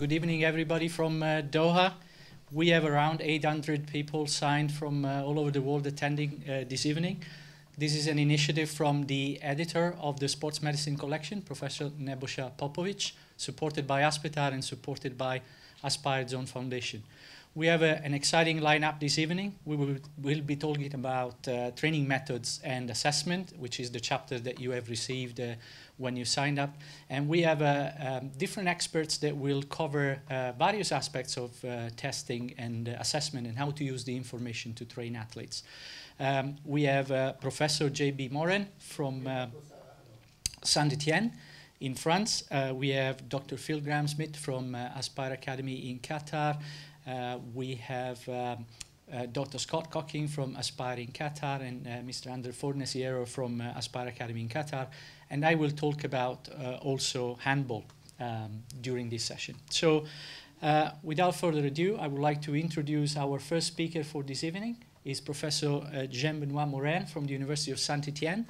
Good evening, everybody from Doha. We have around 800 people signed from all over the world attending this evening. This is an initiative from the editor of the Sports Medicine Collection, Professor Nebojša Popović, supported by Aspetar and supported by Aspire Zone Foundation. We have an exciting lineup this evening. We'll be talking about training methods and assessment, which is the chapter that you have received when you signed up. And we have different experts that will cover various aspects of testing and assessment and how to use the information to train athletes. We have Professor J.B. Morin from Saint-Étienne in France. We have Dr. Phil Graham-Smith from Aspire Academy in Qatar. We have Dr. Scott Cocking from Aspire in Qatar and Mr. Andre Fornaziero from Aspire Academy in Qatar. And I will talk about also handball during this session. So without further ado, I would like to introduce our first speaker for this evening. Is Professor Jean-Benoit Morin from the University of Saint-Étienne.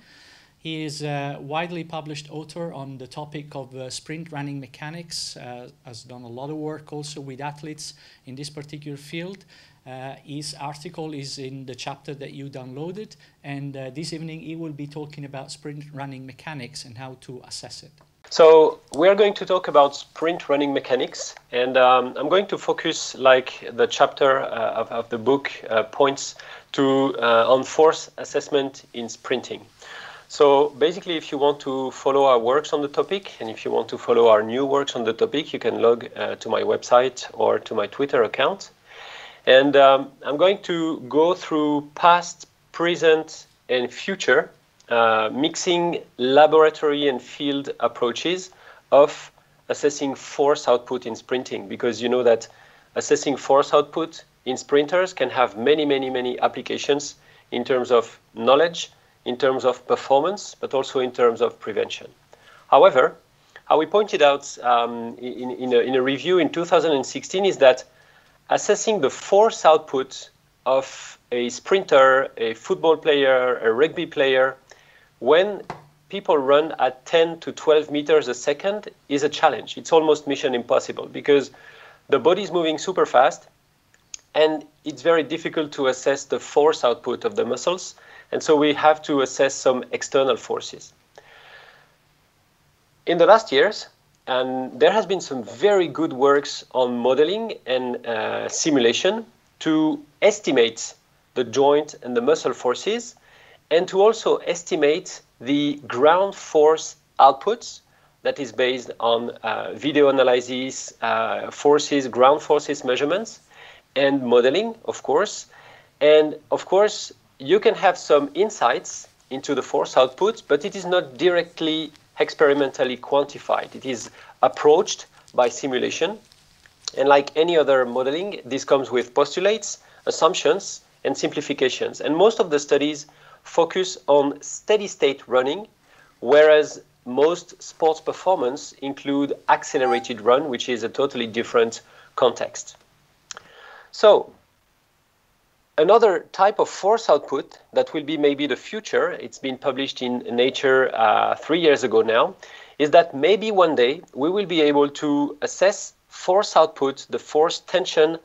He is a widely published author on the topic of sprint running mechanics, has done a lot of work also with athletes in this particular field. His article is in the chapter that you downloaded, and this evening he will be talking about sprint running mechanics and how to assess it. So we are going to talk about sprint running mechanics, and I'm going to focus, like the chapter of the book points to, on force assessment in sprinting. So basically, if you want to follow our works on the topic, and if you want to follow our new works on the topic, you can log to my website or to my Twitter account. And I'm going to go through past, present, and future, mixing laboratory and field approaches of assessing force output in sprinting, because you know that assessing force output in sprinters can have many applications in terms of knowledge, in terms of performance, but also in terms of prevention. However, how we pointed out in a review in 2016 is that assessing the force output of a sprinter, a football player, a rugby player, when people run at 10 to 12 meters a second is a challenge. It's almost mission impossible because the body is moving super fast and it's very difficult to assess the force output of the muscles. And so we have to assess some external forces. In the last years, and there has been some very good works on modeling and simulation to estimate the joint and the muscle forces, and to also estimate the ground force outputs that is based on video analysis, forces, ground forces measurements, and modeling, of course. And of course, you can have some insights into the force output, but it is not directly experimentally quantified. It is approached by simulation. And like any other modeling, this comes with postulates, assumptions, and simplifications. And most of the studies focus on steady state running, whereas most sports performance include accelerated run, which is a totally different context. So, another type of force output that will be maybe the future, it's been published in Nature 3 years ago now, is that maybe one day we will be able to assess force output, the force tension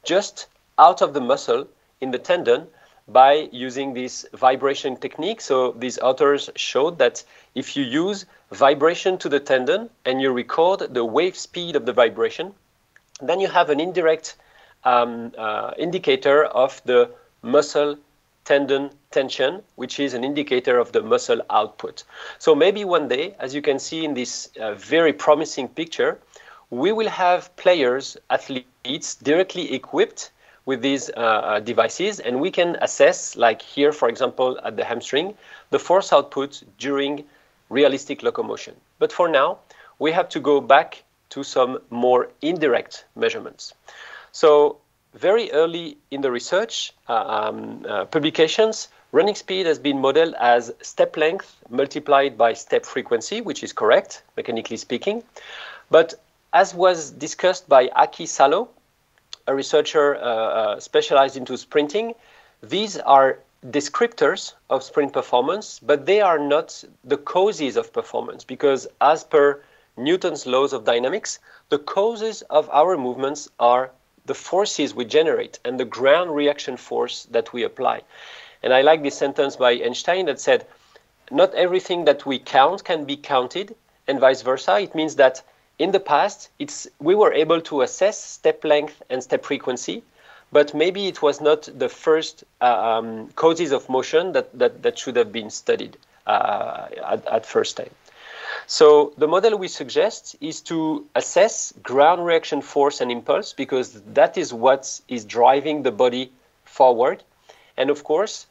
just out of the muscle in the tendon by using this vibration technique. So these authors showed that if you use vibration to the tendon and you record the wave speed of the vibration, then you have an indirect indicator of the muscle tendon tension, which is an indicator of the muscle output. So maybe one day, as you can see in this very promising picture, we will have players, athletes, directly equipped with these devices, and we can assess, like here, for example, at the hamstring, the force output during realistic locomotion. But for now, we have to go back to some more indirect measurements. So very early in the research publications, running speed has been modeled as step length multiplied by step frequency, which is correct, mechanically speaking. But as was discussed by Aki Salo, a researcher specialized into sprinting, these are descriptors of sprint performance, but they are not the causes of performance, because as per Newton's laws of dynamics, the causes of our movements are the forces we generate and the ground reaction force that we apply. And I like this sentence by Einstein that said, not everything that we count can be counted, and vice versa. It means that in the past, we were able to assess step length and step frequency, but maybe it was not the first causes of motion that should have been studied at first time. So the model we suggest is to assess ground reaction force and impulse, because that is what is driving the body forward. And of course,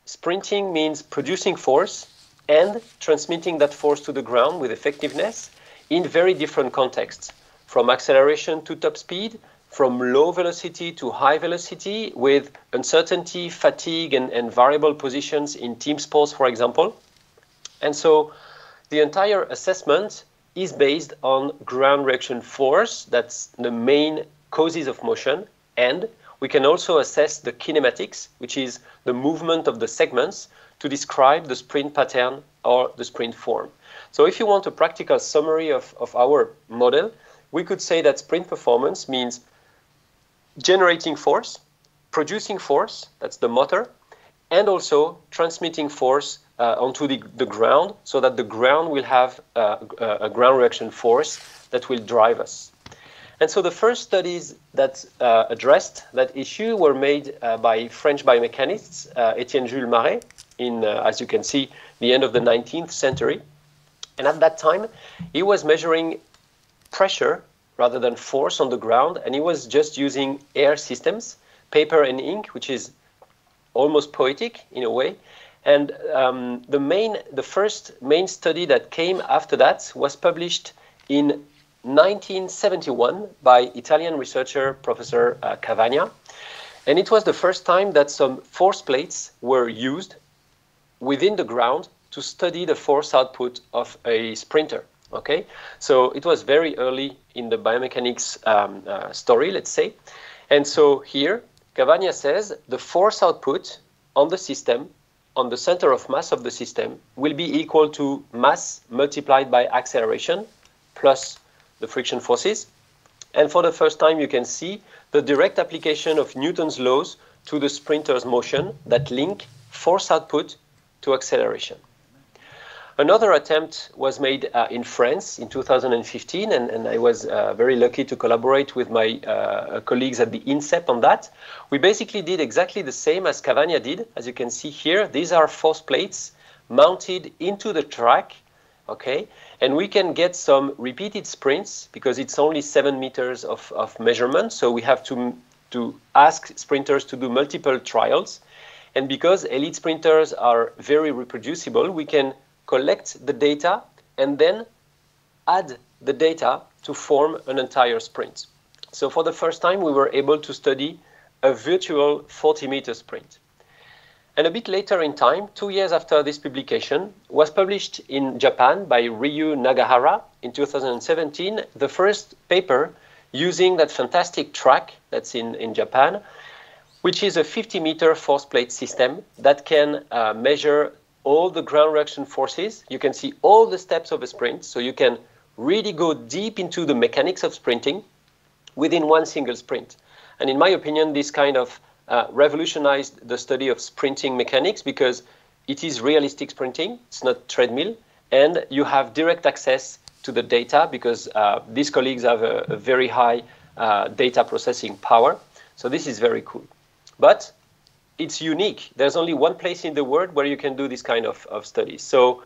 sprinting means producing force and transmitting that force to the ground with effectiveness in very different contexts, from acceleration to top speed, from low velocity to high velocity, with uncertainty, fatigue, and variable positions in team sports, for example. And so the entire assessment is based on ground reaction force. That's the main causes of motion. And we can also assess the kinematics, which is the movement of the segments, to describe the sprint pattern or the sprint form. So if you want a practical summary of our model, we could say that sprint performance means generating force, producing force, that's the motor, and also transmitting force onto the ground, so that the ground will have a ground reaction force that will drive us. And so the first studies that addressed that issue were made by French biomechanists, Etienne Jules Marais, in, as you can see, the end of the 19th century. And at that time, he was measuring pressure rather than force on the ground, and he was just using air systems, paper and ink, which is almost poetic in a way. And the first main study that came after that was published in 1971 by Italian researcher Professor Cavagna. And it was the first time that some force plates were used within the ground to study the force output of a sprinter. Okay, so it was very early in the biomechanics story, let's say. And so here, Cavagna says the force output on the system, on the center of mass of the system, will be equal to mass multiplied by acceleration plus the friction forces. And for the first time, you can see the direct application of Newton's laws to the sprinter's motion that link force output to acceleration. Another attempt was made in France in 2015, and I was very lucky to collaborate with my colleagues at the INSEP on that. We basically did exactly the same as Cavagna did. As you can see here, these are force plates mounted into the track, okay? And we can get some repeated sprints because it's only 7 meters of measurement, so we have to ask sprinters to do multiple trials. And because elite sprinters are very reproducible, we can collect the data and then add the data to form an entire sprint. So for the first time, we were able to study a virtual 40-meter sprint. And a bit later in time, 2 years after this publication, was published in Japan by Ryu Nagahara in 2017, the first paper using that fantastic track that's in Japan, which is a 50-meter force plate system that can measure all the ground reaction forces. You can see all the steps of a sprint, so you can really go deep into the mechanics of sprinting within one single sprint. And in my opinion, this kind of revolutionized the study of sprinting mechanics because it is realistic sprinting, it's not treadmill, and you have direct access to the data because these colleagues have a very high data processing power. So this is very cool. But it's unique. There's only one place in the world where you can do this kind of studies. So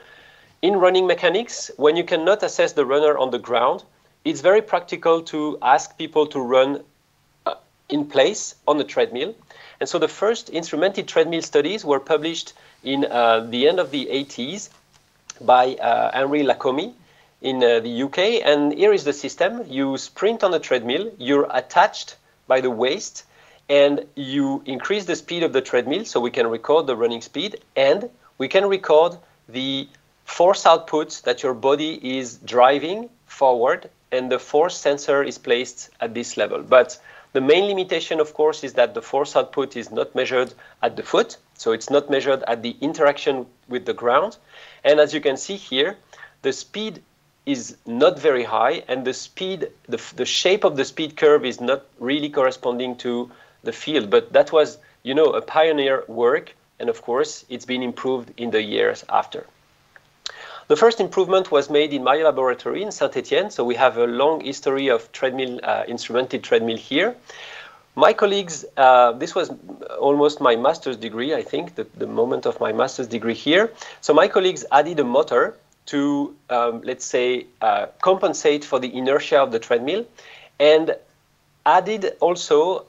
in running mechanics, when you cannot assess the runner on the ground, it's very practical to ask people to run in place on the treadmill. And so the first instrumented treadmill studies were published in the end of the 80s by Henri Lacombe in the UK. And here is the system. You sprint on the treadmill, you're attached by the waist, and you increase the speed of the treadmill so we can record the running speed, and we can record the force output that your body is driving forward, and the force sensor is placed at this level. But the main limitation, of course, is that the force output is not measured at the foot, so it's not measured at the interaction with the ground. And as you can see here, the speed is not very high, and the speed, the shape of the speed curve is not really corresponding to the field. But that was, you know, a pioneer work, and of course, it's been improved in the years after. The first improvement was made in my laboratory in Saint-Étienne, so we have a long history of treadmill, instrumented treadmill here. My colleagues, this was almost my master's degree, I think, the moment of my master's degree here. So my colleagues added a motor to, let's say, compensate for the inertia of the treadmill, and added also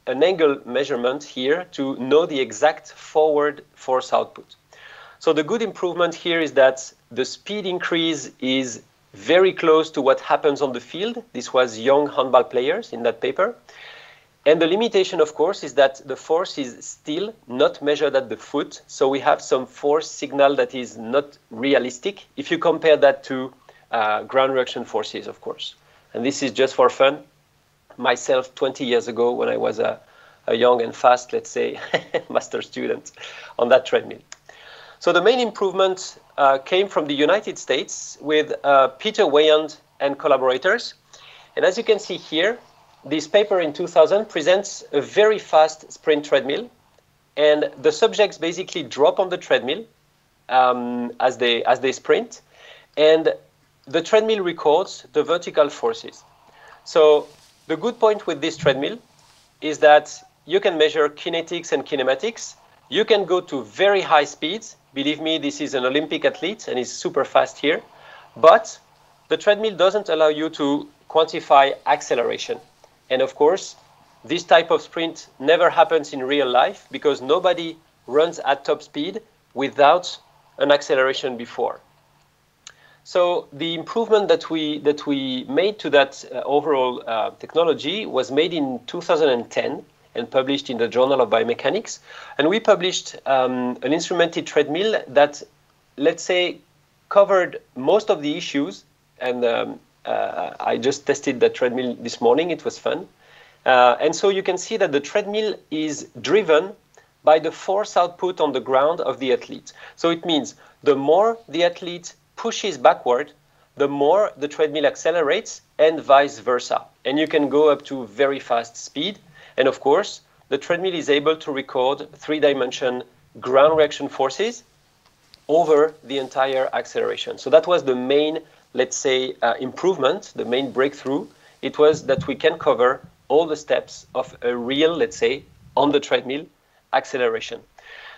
an angle measurement here to know the exact forward force output. So the good improvement here is that the speed increase is very close to what happens on the field. This was young handball players in that paper. And the limitation, of course, is that the force is still not measured at the foot. So we have some force signal that is not realistic if you compare that to ground reaction forces, of course. And this is just for fun. Myself, 20 years ago, when I was a young and fast, let's say, master student on that treadmill. So the main improvement came from the United States with Peter Weyand and collaborators. And as you can see here, this paper in 2000 presents a very fast sprint treadmill, and the subjects basically drop on the treadmill as they sprint, and the treadmill records the vertical forces. So the good point with this treadmill is that you can measure kinetics and kinematics. You can go to very high speeds. Believe me, this is an Olympic athlete and is super fast here. But the treadmill doesn't allow you to quantify acceleration. And of course, this type of sprint never happens in real life because nobody runs at top speed without an acceleration before. So the improvement that we made to that overall technology was made in 2010 and published in the Journal of Biomechanics. And we published an instrumented treadmill that, let's say, covered most of the issues. And I just tested that treadmill this morning. It was fun. And so you can see that the treadmill is driven by the force output on the ground of the athlete. So it means the more the athlete pushes backward, the more the treadmill accelerates, and vice versa. And you can go up to very fast speed. And of course, the treadmill is able to record three-dimension ground reaction forces over the entire acceleration. So that was the main, let's say, improvement, the main breakthrough. It was that we can cover all the steps of a real, let's say, on the treadmill acceleration.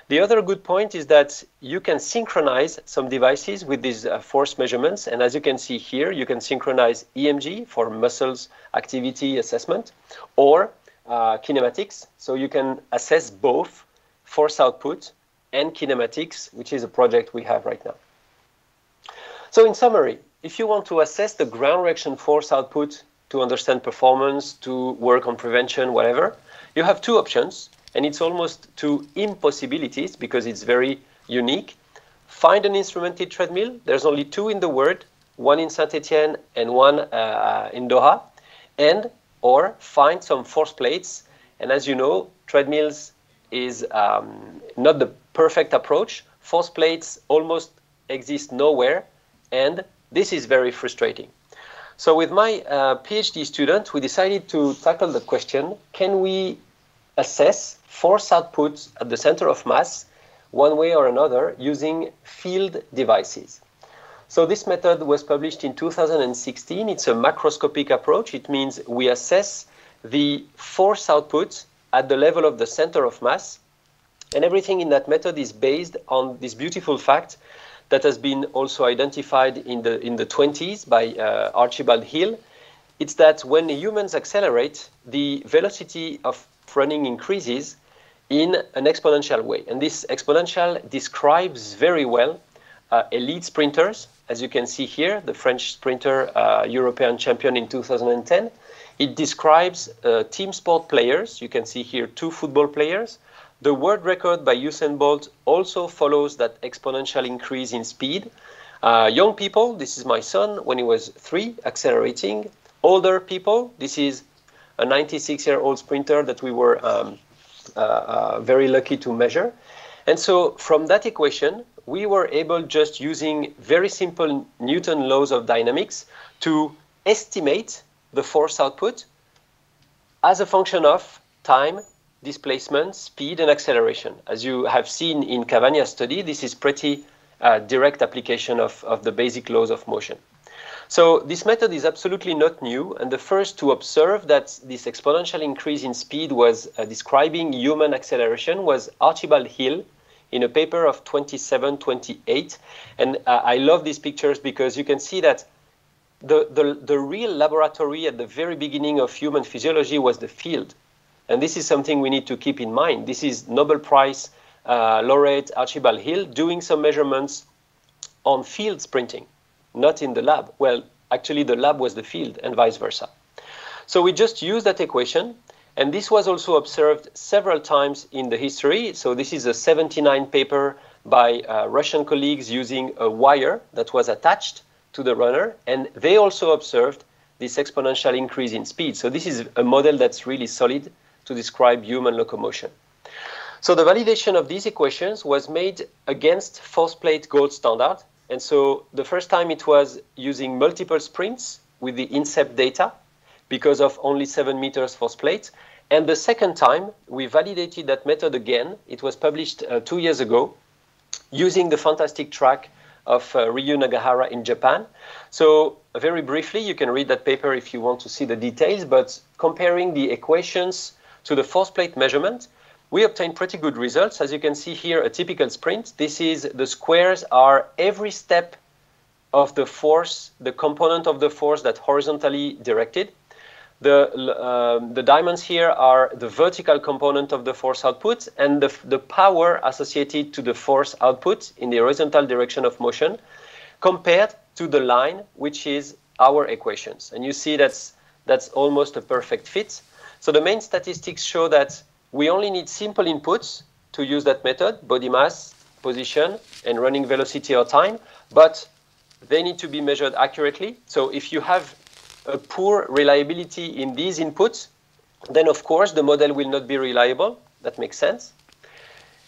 The other good point is that you can synchronize some devices with these force measurements. And as you can see here, you can synchronize EMG for muscles activity assessment or kinematics. So you can assess both force output and kinematics, which is a project we have right now. So in summary, if you want to assess the ground reaction force output to understand performance, to work on prevention, whatever, you have two options. And it's almost two impossibilities because it's very unique. Find an instrumented treadmill. There's only two in the world, one in Saint-Étienne and one in Doha. Or find some force plates. And as you know, treadmills is not the perfect approach. Force plates almost exist nowhere. And this is very frustrating. So with my PhD student, we decided to tackle the question, can we assess force output at the center of mass one way or another using field devices. So this method was published in 2016. It's a macroscopic approach. It means we assess the force output at the level of the center of mass. And everything in that method is based on this beautiful fact that has been also identified in the 20s by Archibald Hill. It's that when humans accelerate, the velocity of running increases in an exponential way. And this exponential describes very well elite sprinters, as you can see here, the French sprinter, European champion in 2010. It describes team sport players. You can see here 2 football players. The world record by Usain Bolt also follows that exponential increase in speed. Young people, this is my son when he was 3, accelerating. Older people, this is a 96-year-old sprinter that we were very lucky to measure. And so from that equation, we were able, just using very simple Newton laws of dynamics, to estimate the force output as a function of time, displacement, speed, and acceleration. As you have seen in Cavagna's study, this is pretty direct application of the basic laws of motion. So this method is absolutely not new, and the first to observe that this exponential increase in speed was describing human acceleration was Archibald Hill in a paper of 2728. And I love these pictures because you can see that the real laboratory at the very beginning of human physiology was the field. And this is something we need to keep in mind. This is Nobel Prize laureate Archibald Hill doing some measurements on field sprinting, not in the lab. Well, actually the lab was the field and vice versa. So we just used that equation, and this was also observed several times in the history. So this is a 79 paper by Russian colleagues using a wire that was attached to the runner, and they also observed this exponential increase in speed. So this is a model that's really solid to describe human locomotion. So the validation of these equations was made against force plate gold standard. And so the first time it was using multiple sprints with the INSEP data because of only 7 meters force plate. And the second time we validated that method again. It was published 2 years ago using the fantastic track of Ryu Nagahara in Japan. So very briefly, you can read that paper if you want to see the details, but comparing the equations to the force plate measurement, we obtained pretty good results. As you can see here, a typical sprint. This is, the squares are every step of the force, the component of the force that horizontally directed. The diamonds here are the vertical component of the force output and the power associated to the force output in the horizontal direction of motion compared to the line, which is our equations. And you see that's almost a perfect fit. So the main statistics show that we only need simple inputs to use that method, body mass, position, and running velocity or time, but they need to be measured accurately. So if you have a poor reliability in these inputs, then of course the model will not be reliable. That makes sense.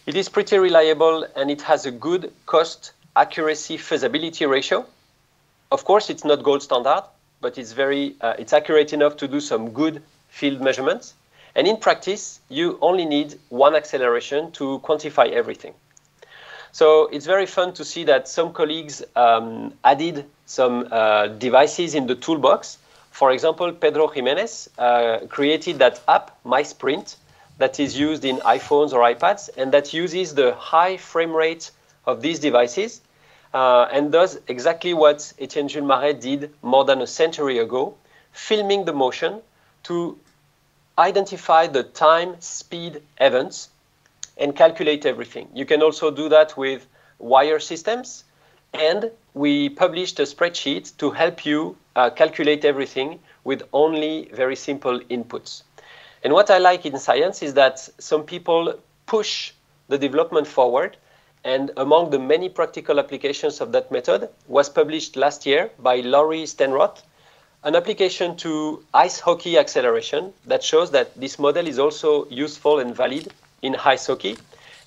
It is pretty reliable and it has a good cost accuracy feasibility ratio. Of course, it's not gold standard, but it's it's accurate enough to do some good field measurements. And in practice, you only need one acceleration to quantify everything. So it's very fun to see that some colleagues added some devices in the toolbox. For example, Pedro Jimenez created that app, MySprint, that is used in iPhones or iPads, and that uses the high frame rate of these devices and does exactly what Etienne Jules Marais did more than a century ago, filming the motion to identify the time, speed, events, and calculate everything. You can also do that with wire systems, and we published a spreadsheet to help you calculate everything with only very simple inputs. And what I like in science is that some people push the development forward, and among the many practical applications of that method was published last year by Laurie Stenroth, an application to ice hockey acceleration that shows that this model is also useful and valid in ice hockey.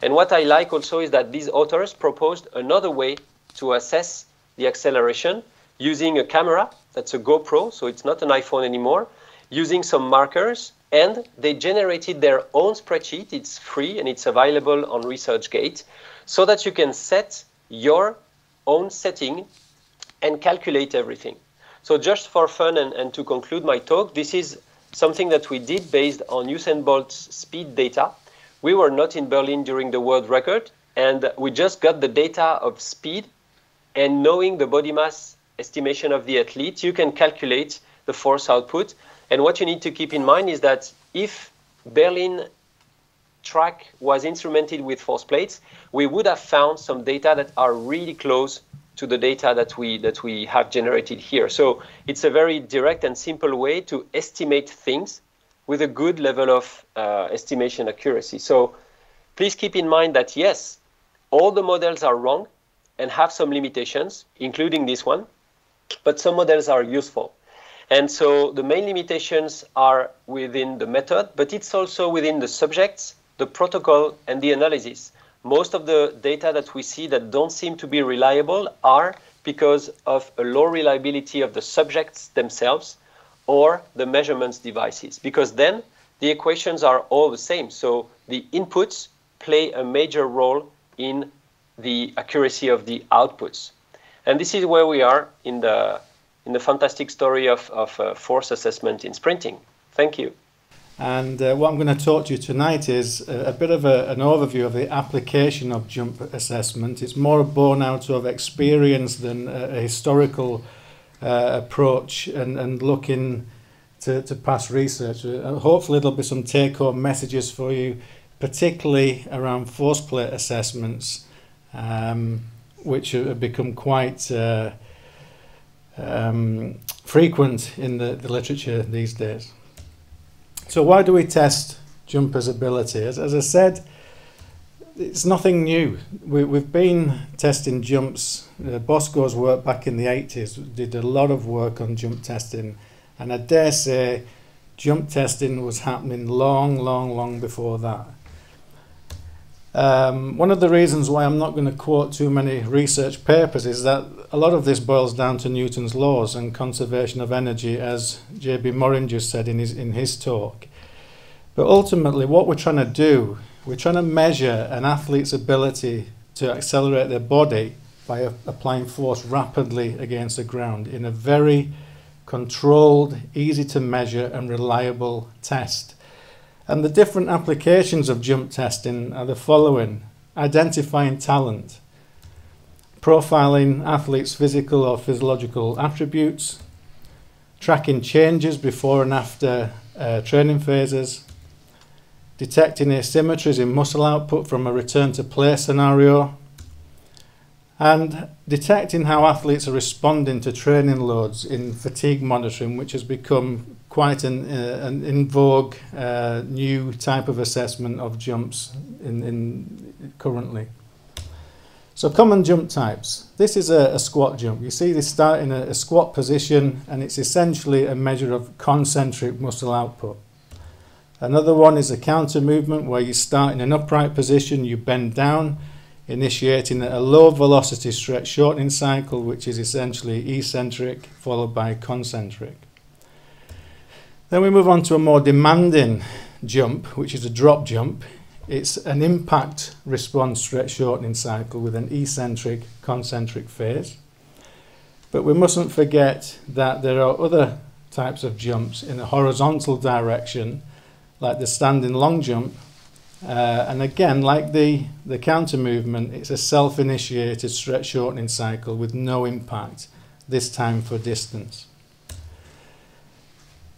And what I like also is that these authors proposed another way to assess the acceleration using a camera, that's a GoPro, so it's not an iPhone anymore, using some markers, and they generated their own spreadsheet. It's free and it's available on ResearchGate, so that you can set your own setting and calculate everything. So just for fun and to conclude my talk, this is something that we did based on Usain Bolt's speed data. We were not in Berlin during the world record, and we just got the data of speed, and knowing the body mass estimation of the athlete, you can calculate the force output. And what you need to keep in mind is that if Berlin track was instrumented with force plates, we would have found some data that are really close to the data that we have generated here. So it's a very direct and simple way to estimate things with a good level of estimation accuracy. So please keep in mind that yes, all the models are wrong and have some limitations, including this one, but some models are useful. And so the main limitations are within the method, but it's also within the subjects, the protocol, and the analysis. most of the data that we see that don't seem to be reliable are because of a low reliability of the subjects themselves or the measurements devices, because then the equations are all the same. So the inputs play a major role in the accuracy of the outputs. And this is where we are in the fantastic story of force assessment in sprinting. Thank you. And what I'm going to talk to you tonight is a bit of an overview of the application of jump assessment. It's more born out of experience than a historical approach and looking to past research. Hopefully there'll be some take-home messages for you, particularly around force plate assessments, which have become quite frequent in the literature these days. So why do we test jumpers' ability? As I said, it's nothing new. We've been testing jumps. Bosco's work back in the 80s did a lot of work on jump testing, and I dare say jump testing was happening long before that. One of the reasons why I'm not going to quote too many research papers is that a lot of this boils down to Newton's laws and conservation of energy, as Morin just said in his talk. But ultimately what we're trying to do, we're trying to measure an athlete's ability to accelerate their body by applying force rapidly against the ground in a very controlled, easy to measure and reliable test. And the different applications of jump testing are the following: identifying talent, profiling athletes' physical or physiological attributes, tracking changes before and after training phases, detecting asymmetries in muscle output from a return to play scenario, and detecting how athletes are responding to training loads in fatigue monitoring, which has become quite an in vogue new type of assessment of jumps currently. So common jump types. This is a squat jump. You see they start in a squat position, and it's essentially a measure of concentric muscle output. Another one is a counter movement where you start in an upright position, you bend down, initiating a low velocity stretch shortening cycle, which is essentially eccentric followed by concentric. Then we move on to a more demanding jump, which is a drop jump. It's an impact response stretch shortening cycle with an eccentric concentric phase. But we mustn't forget that there are other types of jumps in a horizontal direction, like the standing long jump. And again, like the counter movement, it's a self-initiated stretch shortening cycle with no impact, this time for distance.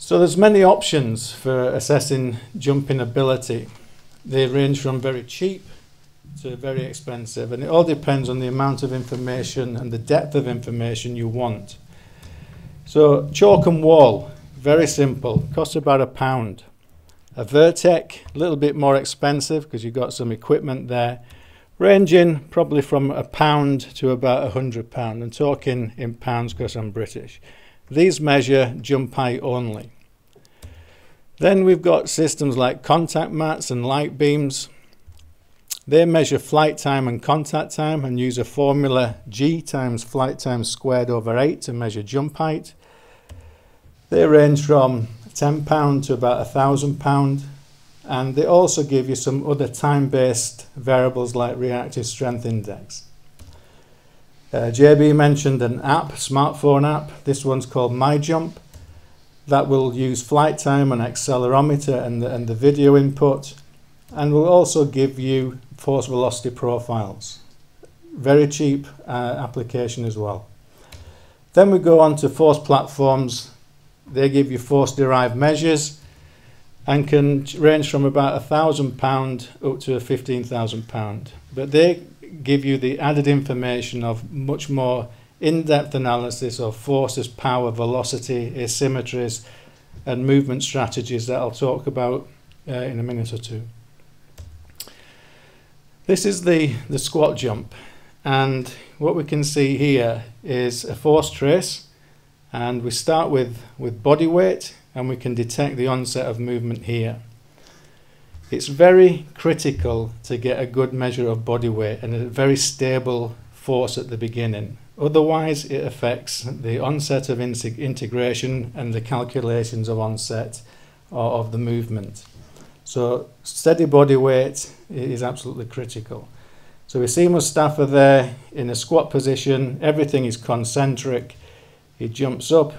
So there's many options for assessing jumping ability. They range from very cheap to very expensive, and it all depends on the amount of information and the depth of information you want. So chalk and wall, very simple, costs about £1. A Vertec, a little bit more expensive because you've got some equipment there, ranging probably from £1 to about £100. I'm talking in pounds because I'm British. These measure jump height only. Then we've got systems like contact mats and light beams. They measure flight time and contact time and use a formula G times flight time squared over 8 to measure jump height. They range from £10 to about £1,000, and they also give you some other time-based variables like reactive strength index. JB mentioned an app, smartphone app. This one's called MyJump. That will use flight time and accelerometer and the video input, and will also give you force velocity profiles. Very cheap application as well. Then we go on to force platforms. They give you force derived measures and can range from about £1,000 up to £15,000. But they give you the added information of much more in-depth analysis of forces, power, velocity, asymmetries, and movement strategies that I'll talk about in a minute or two. This is the squat jump, and what we can see here is a force trace, and we start with body weight, and we can detect the onset of movement here. It's very critical to get a good measure of body weight and a very stable force at the beginning. Otherwise, it affects the onset of integration and the calculations of onset or of the movement. So steady body weight is absolutely critical. So we see Mustafa there in a squat position. Everything is concentric. He jumps up,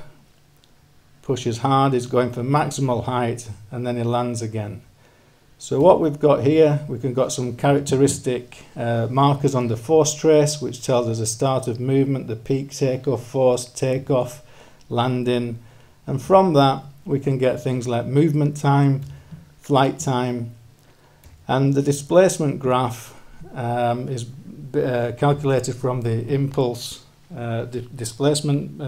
pushes hard, he's going for maximal height, and then he lands again. So what we've got here, we've got some characteristic markers on the force trace, which tells us the start of movement, the peak takeoff force, takeoff, landing, and from that we can get things like movement time, flight time, and the displacement graph is calculated from the impulse displacement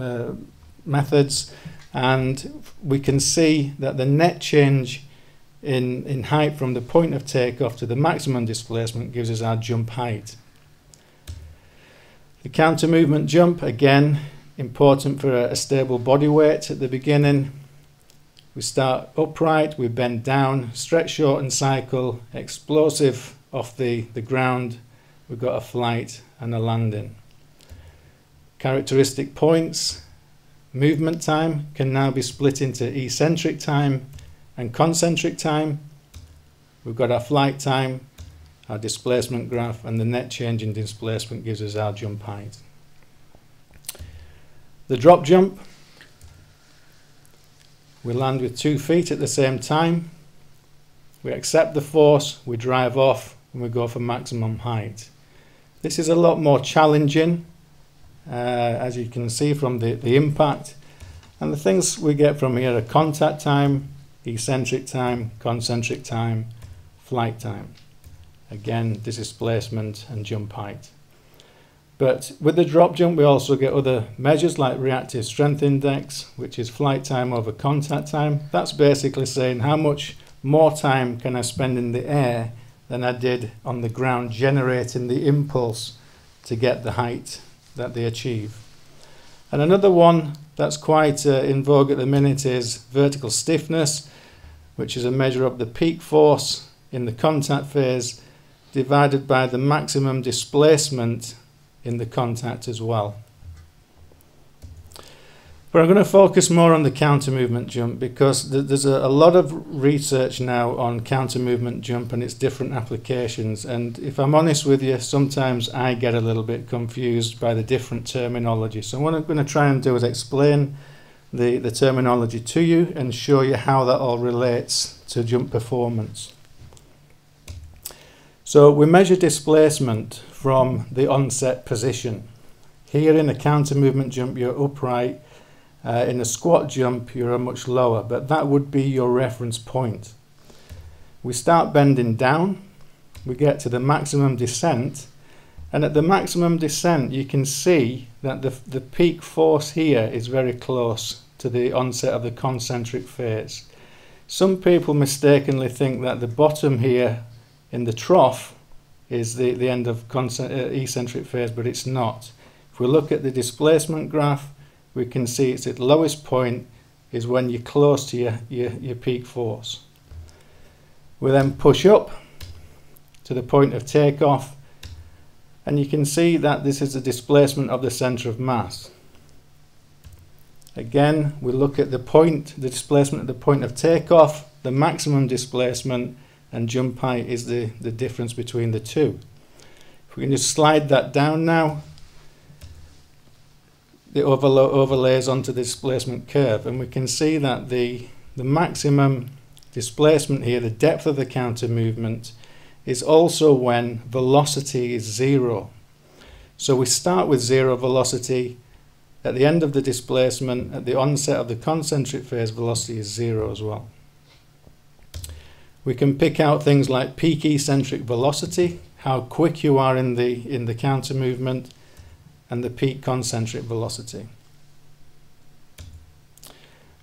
methods, and we can see that the net change in height from the point of takeoff to the maximum displacement gives us our jump height. The counter movement jump, again, important for a stable body weight at the beginning. We start upright, we bend down, stretch, shorten, cycle, explosive off the ground. We've got a flight and a landing. Characteristic points, movement time can now be split into eccentric time and concentric time. We've got our flight time, our displacement graph, and the net change in displacement gives us our jump height. The drop jump, we land with 2 feet at the same time. We accept the force, we drive off, and we go for maximum height. This is a lot more challenging, as you can see from the impact. And the things we get from here are contact time, eccentric time, concentric time, flight time. Again, displacement and jump height. But with the drop jump, we also get other measures like reactive strength index, which is flight time over contact time. That's basically saying how much more time can I spend in the air than I did on the ground, generating the impulse to get the height that they achieve. And another one that's quite in vogue at the minute is vertical stiffness, which is a measure of the peak force in the contact phase divided by the maximum displacement in the contact as well. But I'm going to focus more on the counter movement jump because there's a lot of research now on counter movement jump and its different applications, and if I'm honest with you, sometimes I get a little bit confused by the different terminology. So what I'm going to try and do is explain the terminology to you and show you how that all relates to jump performance. So we measure displacement from the onset position. Here in a counter movement jump you're upright. In a squat jump you're much lower, but that would be your reference point. We start bending down, we get to the maximum descent, and at the maximum descent you can see that the peak force here is very close to the onset of the concentric phase. Some people mistakenly think that the bottom here in the trough is the end of eccentric phase, but it's not. If we look at the displacement graph, we can see it's at the lowest point is when you're close to your peak force. We then push up to the point of takeoff, and you can see that this is the displacement of the center of mass. Again, we look at the displacement at the point of takeoff, the maximum displacement, and jump height is the difference between the two. If we can just slide that down now, it overlays onto the displacement curve, and we can see that the maximum displacement here, the depth of the counter movement, is also when velocity is 0. So we start with 0 velocity. At the end of the displacement, at the onset of the concentric phase, velocity is 0 as well. We can pick out things like peak eccentric velocity, how quick you are in the counter movement, and the peak concentric velocity.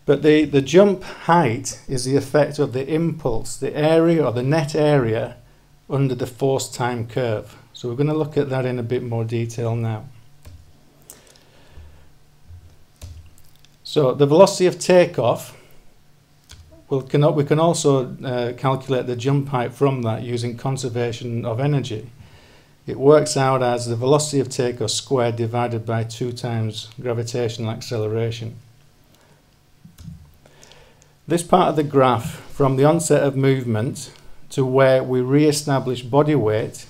But the jump height is the effect of the impulse, the area or the net area under the force time curve. So we're going to look at that in a bit more detail now. So the velocity of takeoff we can also calculate the jump height from that using conservation of energy. It works out as the velocity of takeoff squared divided by 2 times gravitational acceleration. This part of the graph, from the onset of movement to where we re-establish body weight,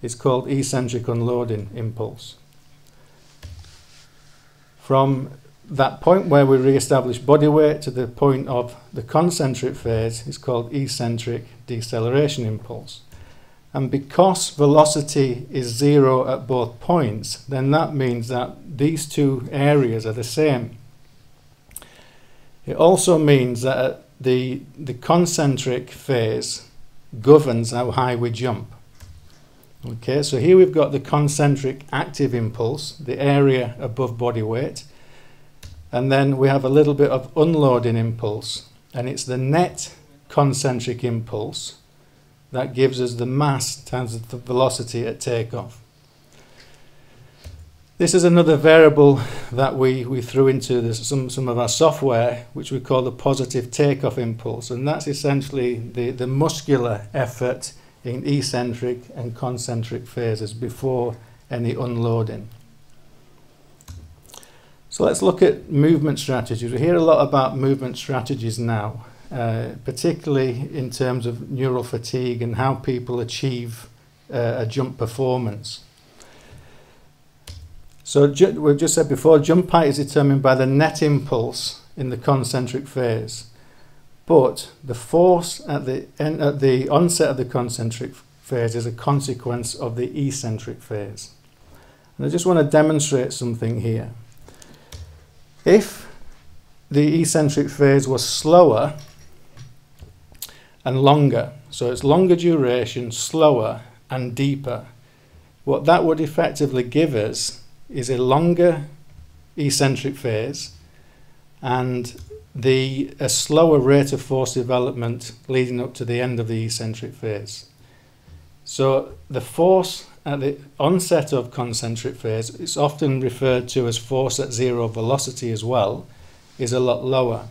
is called eccentric unloading impulse. From that point where we re-establish body weight to the point of the concentric phase is called eccentric deceleration impulse. And because velocity is 0 at both points, then that means that these two areas are the same. It also means that the concentric phase governs how high we jump. Okay, so here we've got the concentric active impulse, the area above body weight, and then we have a little bit of unloading impulse, and it's the net concentric impulse that gives us the mass times the velocity at takeoff. This is another variable that we threw into some of our software, which we call the positive takeoff impulse, and that's essentially the muscular effort in eccentric and concentric phases before any unloading. So let's look at movement strategies. We hear a lot about movement strategies now, particularly in terms of neural fatigue and how people achieve a jump performance. So we've just said before, jump height is determined by the net impulse in the concentric phase. But the force at the onset of the concentric phase is a consequence of the eccentric phase. And I just want to demonstrate something here. If the eccentric phase was slower and longer, so it's longer duration, slower and deeper, what that would effectively give us is a longer eccentric phase and a slower rate of force development leading up to the end of the eccentric phase. So the force at the onset of concentric phase, it's often referred to as force at 0 velocity as well, is a lot lower.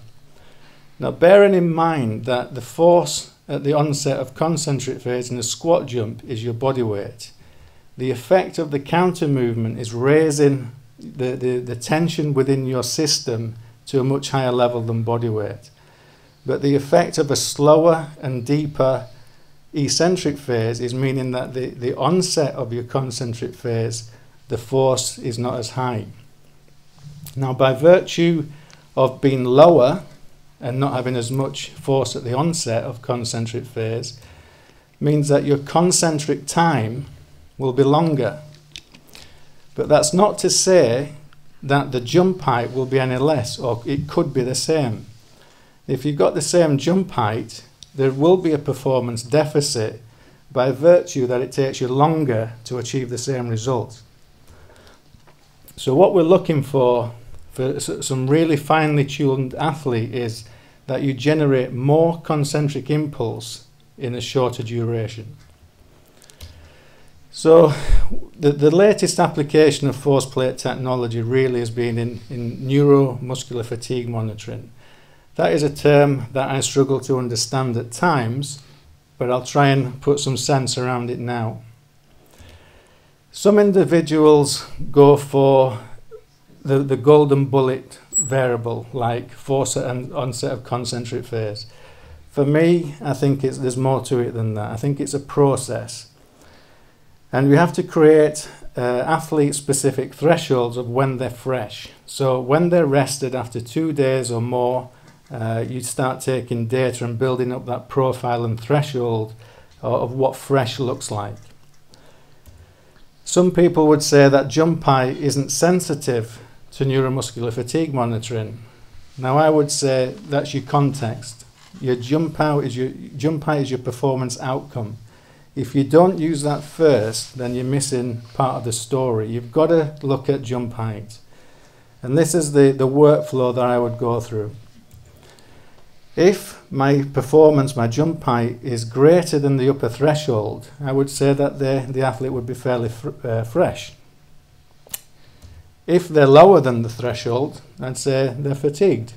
Now bearing in mind that the force at the onset of concentric phase in a squat jump is your body weight, the effect of the counter movement is raising the tension within your system to a much higher level than body weight. But the effect of a slower and deeper eccentric phase is meaning that the onset of your concentric phase, the force is not as high. Now by virtue of being lower and not having as much force at the onset of concentric phase, means that your concentric time will be longer. But that's not to say that the jump height will be any less, or it could be the same. If you've got the same jump height, there will be a performance deficit by virtue that it takes you longer to achieve the same result. So what we're looking for some really finely tuned athlete is that you generate more concentric impulse in a shorter duration. So the latest application of force plate technology really has been in neuromuscular fatigue monitoring. That is a term that I struggle to understand at times, but I'll try and put some sense around it now. Some individuals go for the golden bullet variable, like force and onset of concentric phase. For me, I think there's more to it than that. I think it's a process. And we have to create athlete-specific thresholds of when they're fresh. So when they're rested after 2 days or more, you start taking data and building up that profile and threshold of what fresh looks like. Some people would say that jump height isn't sensitive to neuromuscular fatigue monitoring. Now I would say that's your context. Your jump height is your performance outcome. If you don't use that first, then you're missing part of the story. You've got to look at jump height. And this is the workflow that I would go through. If my performance, my jump height, is greater than the upper threshold, I would say that the athlete would be fairly fresh. If they're lower than the threshold, I'd say they're fatigued.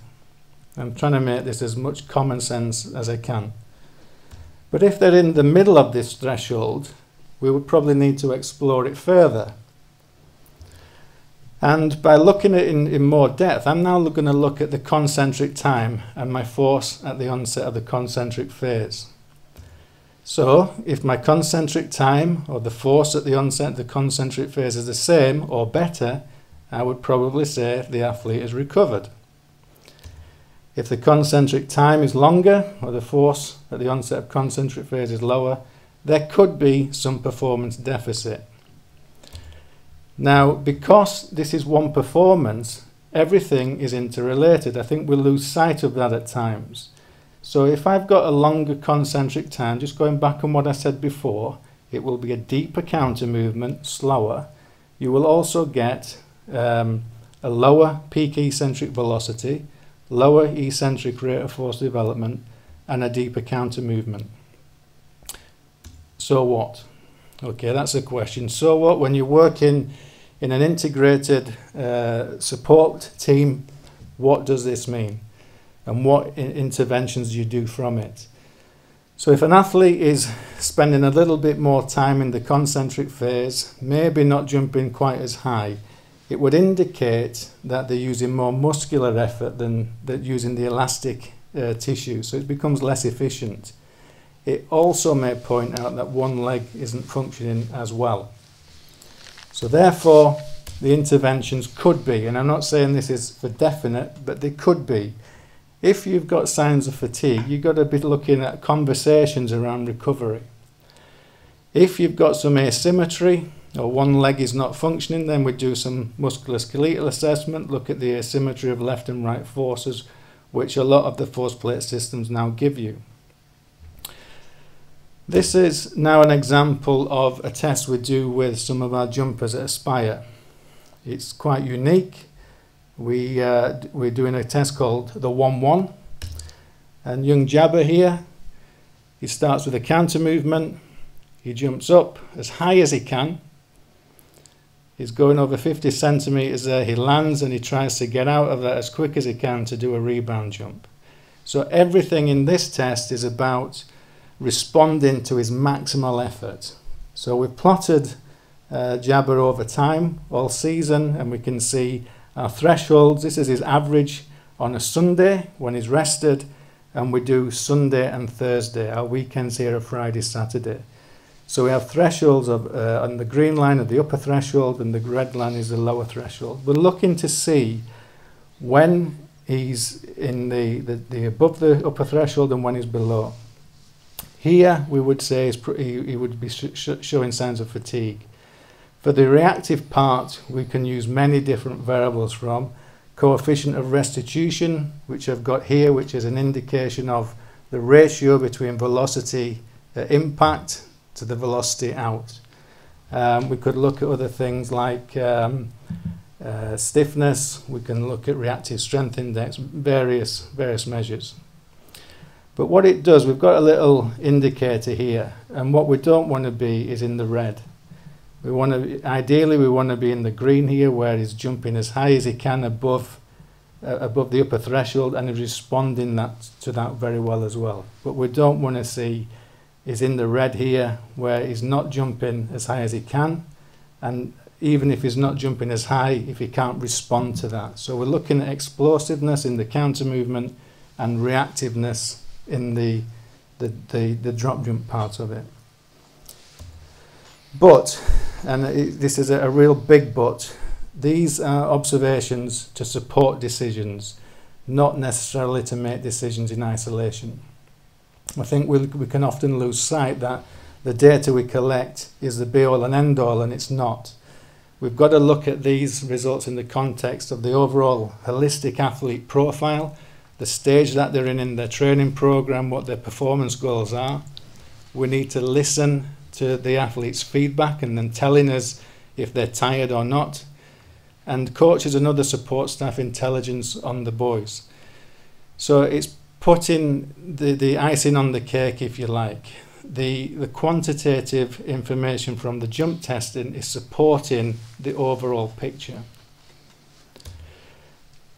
I'm trying to make this as much common sense as I can. But if they're in the middle of this threshold, we would probably need to explore it further. And by looking at it in more depth, I'm now going to look at the concentric time and my force at the onset of the concentric phase. So if my concentric time or the force at the onset of the concentric phase is the same or better, I would probably say the athlete has recovered. If the concentric time is longer or the force at the onset of concentric phase is lower, there could be some performance deficit. Now, because this is one performance, everything is interrelated. I think we lose sight of that at times. So if I've got a longer concentric time, just going back on what I said before, it will be a deeper counter movement, slower. You will also get a lower peak eccentric velocity, lower eccentric rate of force development, and a deeper counter movement. So what? Okay, that's a question. So what, when you're working in an integrated support team, what does this mean? And what interventions do you do from it? So if an athlete is spending a little bit more time in the concentric phase, maybe not jumping quite as high, it would indicate that they're using more muscular effort than using the elastic tissue, so it becomes less efficient. It also may point out that one leg isn't functioning as well. So therefore, the interventions could be, and I'm not saying this is for definite, but they could be. If you've got signs of fatigue, you've got to be looking at conversations around recovery. If you've got some asymmetry, or one leg is not functioning, then we do some musculoskeletal assessment, look at the asymmetry of left and right forces, which a lot of the force plate systems now give you. This is now an example of a test we do with some of our jumpers at Aspire. It's quite unique. We're doing a test called the 1-1. And young Jabber here, he starts with a counter movement. He jumps up as high as he can. He's going over 50 centimeters there. He lands and he tries to get out of that as quick as he can to do a rebound jump. So everything in this test is about responding to his maximal effort. So we've plotted Jabber over time all season, and we can see our thresholds. This is his average on a Sunday when he's rested, and we do Sunday and Thursday. Our weekends here are Friday, Saturday. So we have thresholds of on the green line of the upper threshold, and the red line is the lower threshold. We're looking to see when he's in the above the upper threshold and when he's below. Here we would say he would be showing signs of fatigue. For the reactive part, we can use many different variables, from coefficient of restitution, which I've got here, which is an indication of the ratio between velocity impact to the velocity out. We could look at other things like stiffness. We can look at reactive strength index, various measures. But what it does, we've got a little indicator here, and what we don't want to be is in the red. Ideally we want to be in the green here, where he's jumping as high as he can above the upper threshold, and is responding to that very well as well. But we don't want to see is in the red here, where he's not jumping as high as he can, and even if he's not jumping as high, if he can't respond to that. So we're looking at explosiveness in the counter movement and reactiveness in the drop jump part of it. But, and this is a real big but, these are observations to support decisions, not necessarily to make decisions in isolation. I think we can often lose sight that the data we collect is the be-all and end-all, and it's not. We've got to look at these results in the context of the overall holistic athlete profile, the stage that they're in their training program, what their performance goals are. We need to listen to the athlete's feedback and then telling us if they're tired or not. And coaches and other support staff intelligence on the boys. So it's putting the icing on the cake, if you like. The quantitative information from the jump testing is supporting the overall picture.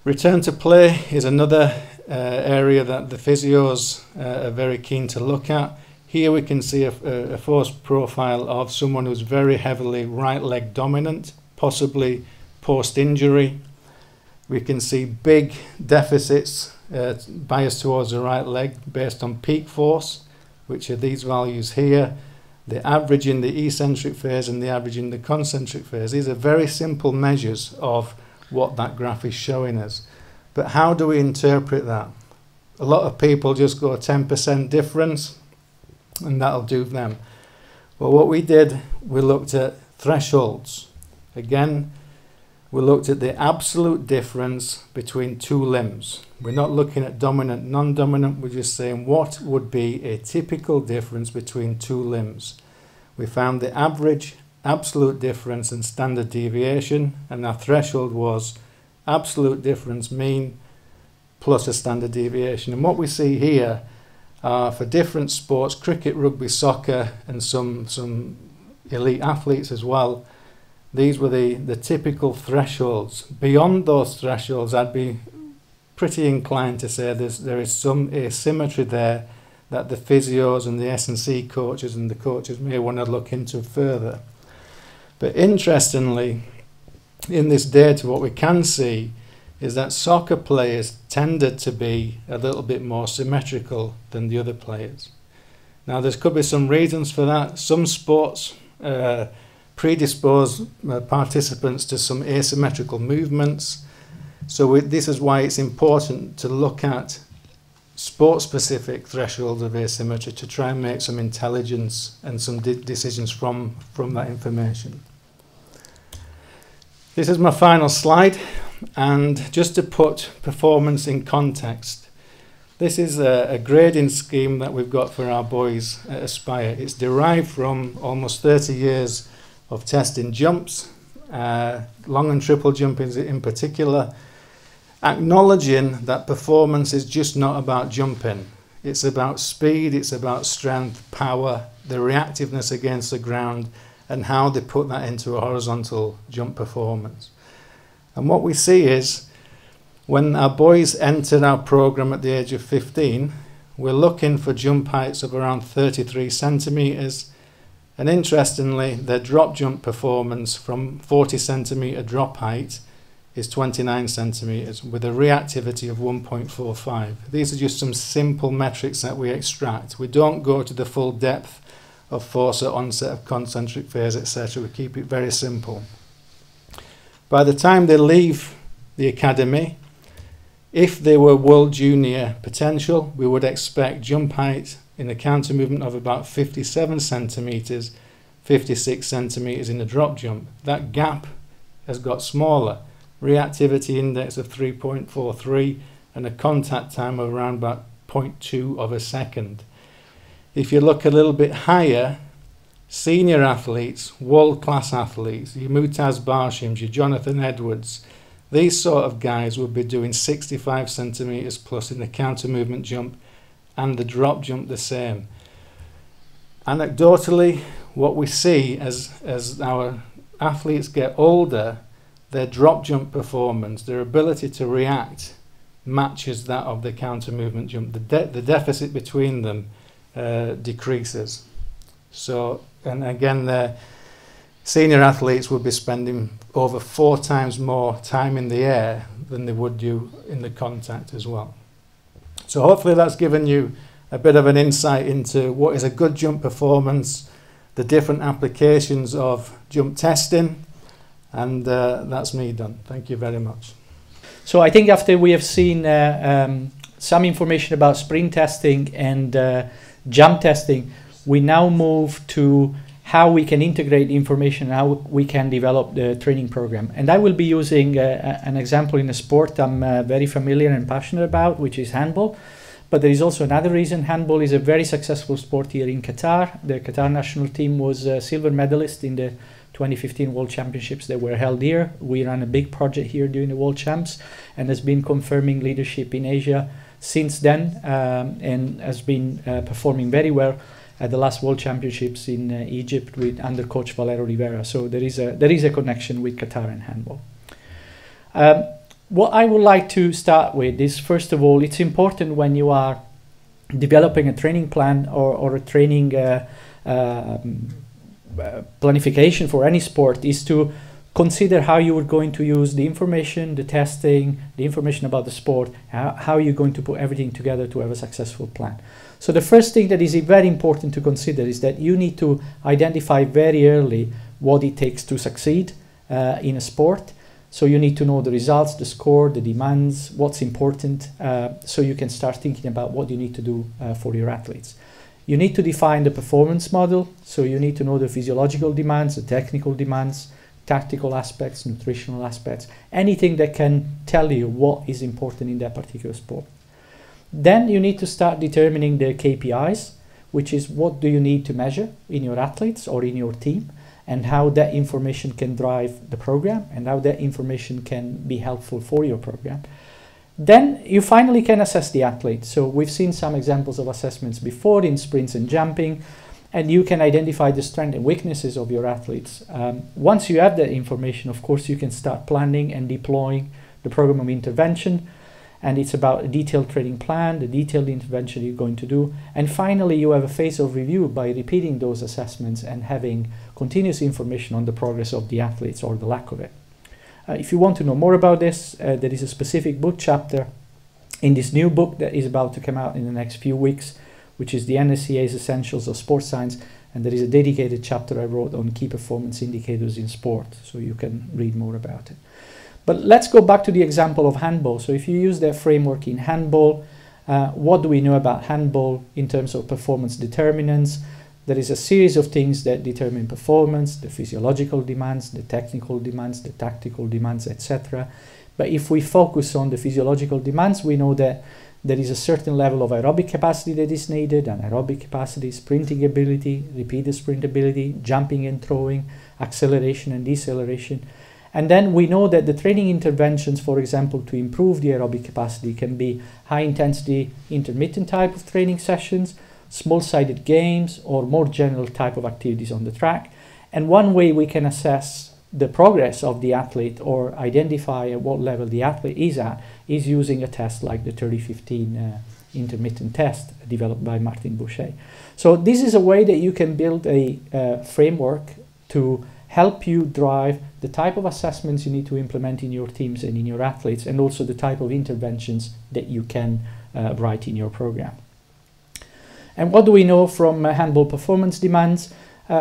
Return to play is another area that the physios are very keen to look at. Here we can see a force profile of someone who's very heavily right leg dominant, possibly post-injury. We can see big deficits biased towards the right leg based on peak force, which are these values here, the average in the eccentric phase and the average in the concentric phase. These are very simple measures of what that graph is showing us. But how do we interpret that? A lot of people just go 10% difference and that'll do them. Well, what we did, we looked at thresholds. Again, we looked at the absolute difference between two limbs. We're not looking at dominant, non-dominant, we're just saying what would be a typical difference between two limbs. We found the average, absolute difference and standard deviation, and our threshold was absolute difference mean plus a standard deviation. And what we see here are for different sports, cricket, rugby, soccer, and some elite athletes as well, these were the typical thresholds. Beyond those thresholds, I'd be pretty inclined to say there is some asymmetry there that the physios and the S&C coaches and the coaches may want to look into further. But interestingly, in this data, what we can see is that soccer players tended to be a little bit more symmetrical than the other players. Now, there could be some reasons for that. Some sports predispose participants to some asymmetrical movements. So this is why it's important to look at sport-specific thresholds of asymmetry to try and make some intelligence and some decisions from that information. This is my final slide, and just to put performance in context, this is a grading scheme that we've got for our boys at Aspire. It's derived from almost 30 years of testing jumps, long and triple jumping in particular, acknowledging that performance is just not about jumping. It's about speed, it's about strength, power, the reactiveness against the ground, and how they put that into a horizontal jump performance. And what we see is, when our boys entered our program at the age of 15, we're looking for jump heights of around 33 centimeters. And interestingly, their drop jump performance from 40 centimeter drop height is 29 centimeters with a reactivity of 1.45. These are just some simple metrics that we extract. We don't go to the full depth of force at onset of concentric phase, etc. We keep it very simple. By the time they leave the academy, if they were world junior potential, we would expect jump height in a counter movement of about 57 centimeters, 56 centimeters in a drop jump. That gap has got smaller. Reactivity index of 3.43 and a contact time of around about 0.2 of a second. If you look a little bit higher, senior athletes, world-class athletes, your Mutaz Barshims, your Jonathan Edwards, these sort of guys would be doing 65 centimeters plus in the counter movement jump and the drop jump the same. Anecdotally, what we see as our athletes get older, their drop jump performance, their ability to react matches that of the counter movement jump. The deficit between them decreases. So, and again, the senior athletes would be spending over 4 times more time in the air than they would do in the contact as well. So hopefully that's given you a bit of an insight into what is a good jump performance, the different applications of jump testing, and that's me done. Thank you very much. So I think after we have seen some information about sprint testing and jump testing, we now move to how we can integrate information, how we can develop the training program. And I will be using an example in a sport I'm very familiar and passionate about, which is handball. But there is also another reason. Handball is a very successful sport here in Qatar. The Qatar national team was a silver medalist in the 2015 World Championships that were held here. We ran a big project here during the World Champs and has been confirming leadership in Asia since then, and has been performing very well at the last World Championships in Egypt under coach Valero Rivera. So there is a connection with Qatar and handball. what I would like to start with is, first of all, it's important when you are developing a training plan or a training planification for any sport, is to consider how you are going to use the information, the testing, the information about the sport, how you're going to put everything together to have a successful plan. So the first thing that is very important to consider is that you need to identify very early what it takes to succeed in a sport. So you need to know the results, the score, the demands, what's important, so you can start thinking about what you need to do for your athletes. You need to define the performance model, so you need to know the physiological demands, the technical demands, tactical aspects, nutritional aspects, anything that can tell you what is important in that particular sport. Then you need to start determining the KPIs, which is what do you need to measure in your athletes or in your team, and how that information can drive the program and how that information can be helpful for your program. Then you finally can assess the athlete. So we've seen some examples of assessments before in sprints and jumping, and you can identify the strengths and weaknesses of your athletes. Once you have that information, of course, you can start planning and deploying the program of intervention. And it's about a detailed training plan, the detailed intervention you're going to do. And finally, you have a phase of review by repeating those assessments and having continuous information on the progress of the athletes or the lack of it. If you want to know more about this, there is a specific book chapter in this new book that is about to come out in the next few weeks, which is the NSCA's Essentials of Sports Science. And there is a dedicated chapter I wrote on key performance indicators in sport, so you can read more about it. But let's go back to the example of handball. So if you use that framework in handball, what do we know about handball in terms of performance determinants? There is a series of things that determine performance, the physiological demands, the technical demands, the tactical demands, etc. But if we focus on the physiological demands, we know that there is a certain level of aerobic capacity that is needed, anaerobic capacity, sprinting ability, repeated sprint ability, jumping and throwing, acceleration and deceleration. And then we know that the training interventions, for example, to improve the aerobic capacity can be high-intensity intermittent type of training sessions, small-sided games, or more general type of activities on the track. And one way we can assess the progress of the athlete or identify at what level the athlete is at is using a test like the 30-15 intermittent test developed by Martin Boucher. So this is a way that you can build a framework to help you drive the type of assessments you need to implement in your teams and in your athletes, and also the type of interventions that you can write in your program. And what do we know from handball performance demands?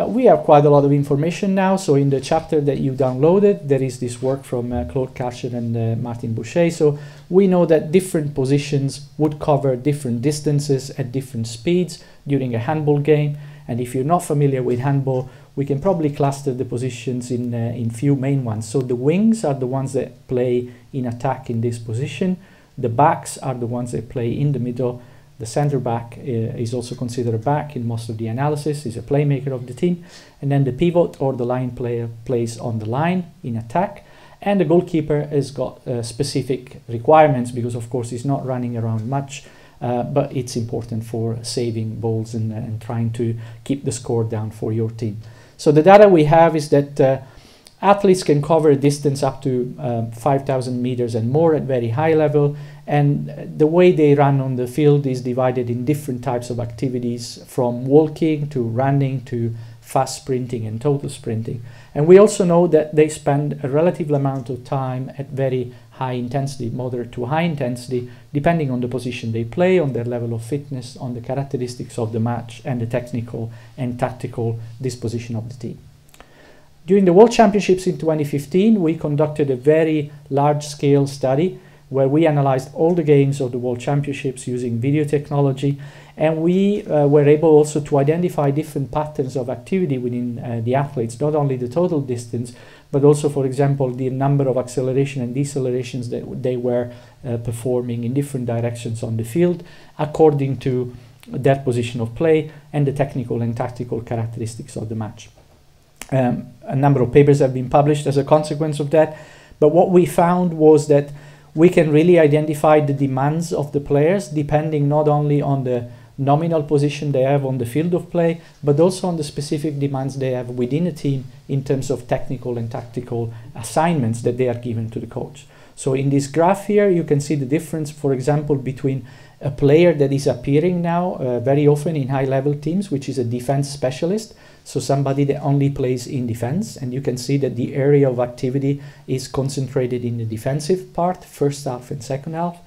We have quite a lot of information now. So in the chapter that you downloaded, there is this work from Claude Karcher and Martin Boucher. So we know that different positions would cover different distances at different speeds during a handball game. And if you're not familiar with handball, we can probably cluster the positions in few main ones. So the wings are the ones that play in attack in this position. The backs are the ones that play in the middle. The center back is also considered a back in most of the analysis, is a playmaker of the team. And then the pivot or the line player plays on the line in attack. And the goalkeeper has got specific requirements because, of course, he's not running around much. But it's important for saving balls and trying to keep the score down for your team. So the data we have is that athletes can cover a distance up to 5,000 meters and more at very high level. And the way they run on the field is divided in different types of activities, from walking to running to fast sprinting and total sprinting. And we also know that they spend a relative amount of time at very high intensity, moderate to high intensity, depending on the position they play, on their level of fitness, on the characteristics of the match, and the technical and tactical disposition of the team. During the World Championships in 2015, we conducted a very large-scale study where we analyzed all the games of the World Championships using video technology, and we were able also to identify different patterns of activity within the athletes, not only the total distance, but also, for example, the number of acceleration and decelerations that they were performing in different directions on the field according to their position of play and the technical and tactical characteristics of the match. A number of papers have been published as a consequence of that, but what we found was that we can really identify the demands of the players depending not only on the nominal position they have on the field of play, but also on the specific demands they have within a team in terms of technical and tactical assignments that they are given to the coach. So in this graph here, you can see the difference, for example, between a player that is appearing now very often in high-level teams, which is a defense specialist, so somebody that only plays in defense, and you can see that the area of activity is concentrated in the defensive part, first half and second half.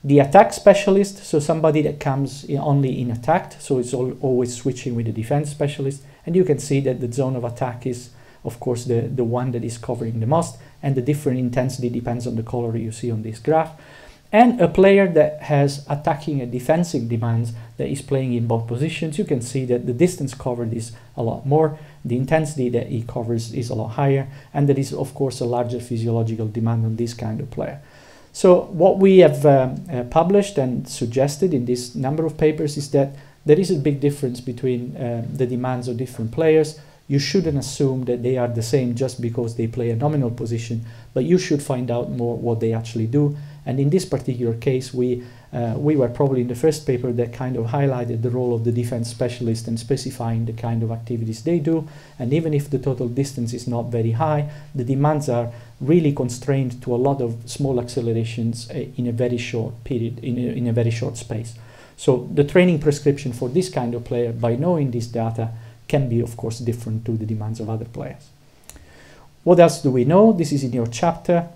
The attack specialist, so somebody that comes only in attack, so it's always switching with the defense specialist, and you can see that the zone of attack is, of course, the one that is covering the most, and the different intensity depends on the color you see on this graph. And a player that has attacking and defensive demands that is playing in both positions, you can see that the distance covered is a lot more, the intensity that he covers is a lot higher, and there is, of course, a larger physiological demand on this kind of player. So what we have published and suggested in this number of papers is that there is a big difference between the demands of different players. You shouldn't assume that they are the same just because they play a nominal position, but you should find out more what they actually do. And in this particular case, we were probably in the first paper that kind of highlighted the role of the defense specialist and specifying the kind of activities they do. And even if the total distance is not very high, the demands are really constrained to a lot of small accelerations in a very short period, in a very short space. So the training prescription for this kind of player, by knowing this data, can be, of course, different to the demands of other players. What else do we know? This is in your chapter.